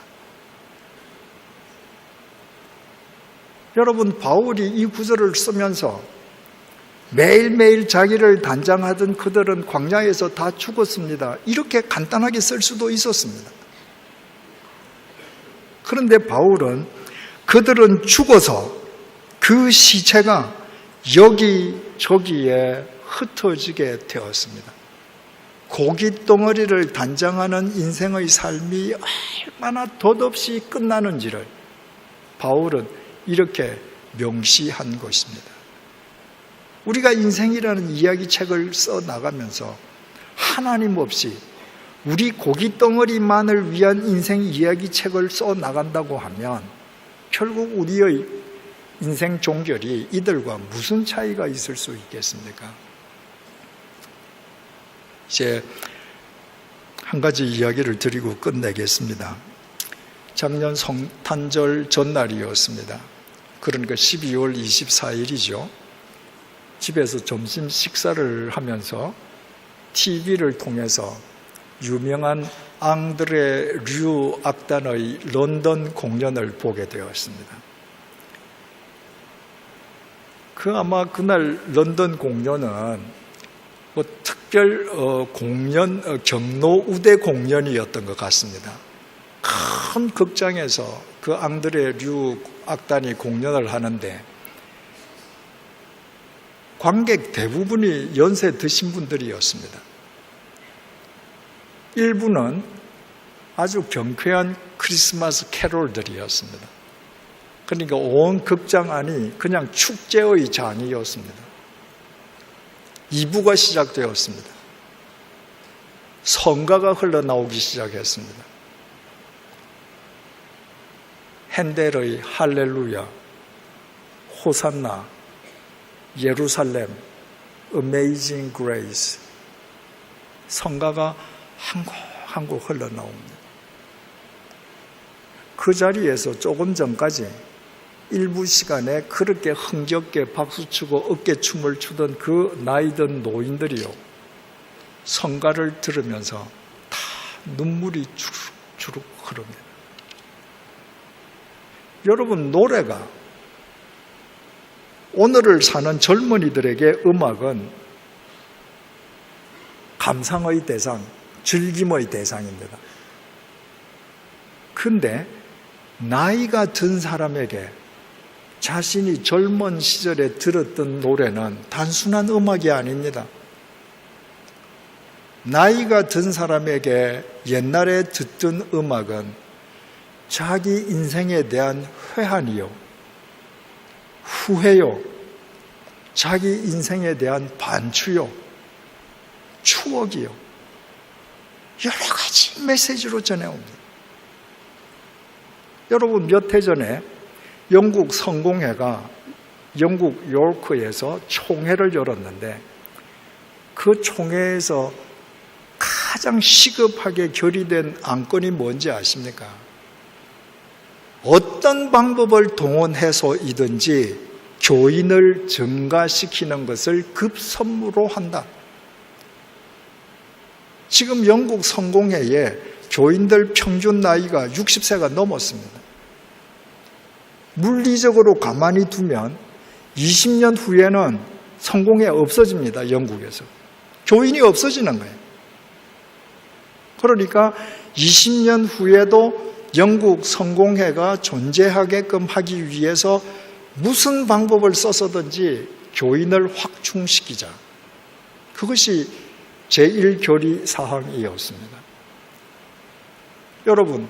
여러분, 바울이 이 구절을 쓰면서 매일매일 자기를 단장하던 그들은 광야에서 다 죽었습니다. 이렇게 간단하게 쓸 수도 있었습니다. 그런데 바울은 그들은 죽어서 그 시체가 여기저기에 흩어지게 되었습니다. 고기 덩어리를 단장하는 인생의 삶이 얼마나 덧없이 끝나는지를 바울은 이렇게 명시한 것입니다. 우리가 인생이라는 이야기책을 써나가면서 하나님 없이 우리 고기 덩어리만을 위한 인생 이야기책을 써나간다고 하면 결국 우리의 인생 종결이 이들과 무슨 차이가 있을 수 있겠습니까? 이제 한 가지 이야기를 드리고 끝내겠습니다. 작년 성탄절 전날이었습니다. 그러니까 12월 24일이죠. 집에서 점심 식사를 하면서 TV를 통해서 유명한 앙드레 류 악단의 런던 공연을 보게 되었습니다. 아마 그날 런던 공연은 뭐 특별 공연, 경로 우대 공연이었던 것 같습니다. 큰 극장에서 그 앙드레 류 악단이 공연을 하는데 관객 대부분이 연세 드신 분들이었습니다. 일부는 아주 경쾌한 크리스마스 캐롤들이었습니다. 그러니까 온 극장 안이 그냥 축제의 장이었습니다. 2부가 시작되었습니다. 성가가 흘러나오기 시작했습니다. 핸델의 할렐루야, 호산나, 예루살렘, Amazing Grace, 성가가 한 곡 한 곡 흘러나옵니다. 그 자리에서 조금 전까지 일부 시간에 그렇게 흥겹게 박수치고 어깨춤을 추던 그 나이든 노인들이요, 성가를 들으면서 다 눈물이 주룩주룩 흐릅니다. 여러분, 노래가 오늘을 사는 젊은이들에게 음악은 감상의 대상, 즐김의 대상입니다. 근데 나이가 든 사람에게 자신이 젊은 시절에 들었던 노래는 단순한 음악이 아닙니다. 나이가 든 사람에게 옛날에 듣던 음악은 자기 인생에 대한 회한이요, 후회요, 자기 인생에 대한 반추요, 추억이요, 여러 가지 메시지로 전해옵니다. 여러분, 몇 해 전에 영국 성공회가 영국 요크에서 총회를 열었는데, 그 총회에서 가장 시급하게 결의된 안건이 뭔지 아십니까? 어떤 방법을 동원해서이든지 교인을 증가시키는 것을 급선무로 한다. 지금 영국 성공회에 교인들 평균 나이가 60세가 넘었습니다. 물리적으로 가만히 두면 20년 후에는 성공회 없어집니다. 영국에서. 교인이 없어지는 거예요. 그러니까 20년 후에도 영국 성공회가 존재하게끔 하기 위해서 무슨 방법을 써서든지 교인을 확충시키자. 그것이 제1결의 사항이었습니다. 여러분,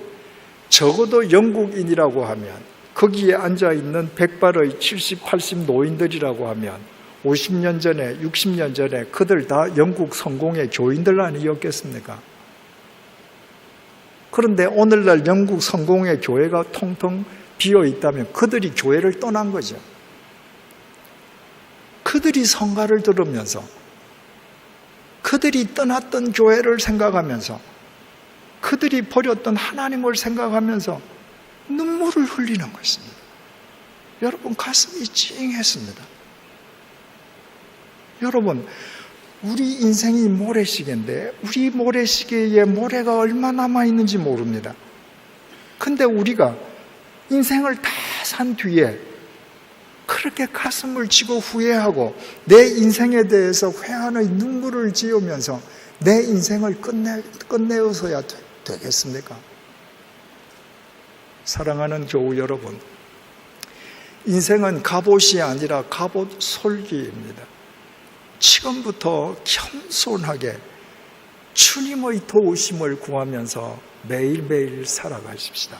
적어도 영국인이라고 하면, 거기에 앉아있는 백발의 70, 80 노인들이라고 하면 50년 전에, 60년 전에 그들 다 영국 성공회 교인들 아니었겠습니까? 그런데 오늘날 영국 성공회 교회가 통통 비어 있다면 그들이 교회를 떠난 거죠. 그들이 성가를 들으면서, 그들이 떠났던 교회를 생각하면서, 그들이 버렸던 하나님을 생각하면서 눈물을 흘리는 것입니다. 여러분, 가슴이 찡했습니다. 여러분, 우리 인생이 모래시계인데 우리 모래시계에 모래가 얼마 남아있는지 모릅니다. 근데 우리가 인생을 다 산 뒤에 그렇게 가슴을 치고 후회하고 내 인생에 대해서 회한의 눈물을 지으면서 내 인생을 끝내어서야 되겠습니까? 사랑하는 교우 여러분, 인생은 갑옷이 아니라 갑옷 솔기입니다. 지금부터 겸손하게 주님의 도우심을 구하면서 매일매일 살아가십시다.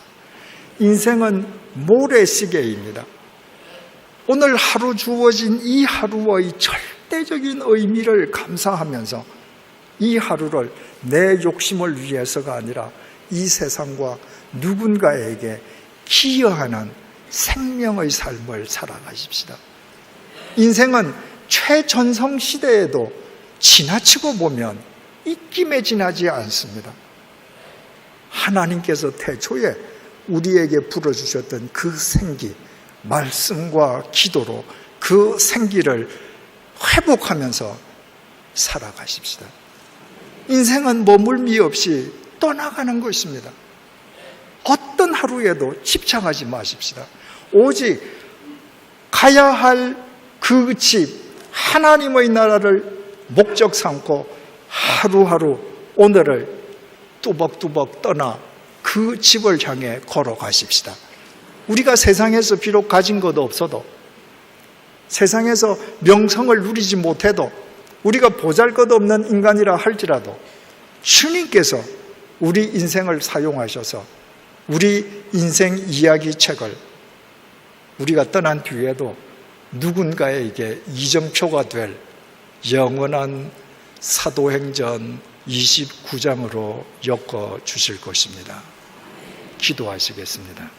인생은 모래시계입니다. 오늘 하루 주어진 이 하루의 절대적인 의미를 감사하면서 이 하루를 내 욕심을 위해서가 아니라 이 세상과 누군가에게 기여하는 생명의 삶을 살아가십시다. 인생은 최전성 시대에도 지나치고 보면 입김에 지나지 않습니다. 하나님께서 태초에 우리에게 불어주셨던 그 생기, 말씀과 기도로 그 생기를 회복하면서 살아가십시다. 인생은 머물미 없이 떠나가는 것입니다. 어떤 하루에도 집착하지 마십시다. 오직 가야 할 그 집, 하나님의 나라를 목적 삼고 하루하루 오늘을 뚜벅뚜벅 떠나 그 집을 향해 걸어가십시다. 우리가 세상에서 비록 가진 것 없어도, 세상에서 명성을 누리지 못해도, 우리가 보잘것없는 인간이라 할지라도 주님께서 우리 인생을 사용하셔서 우리 인생 이야기 책을 우리가 떠난 뒤에도 누군가에게 이정표가 될 영원한 사도행전 29장으로 엮어 주실 것입니다. 기도하시겠습니다.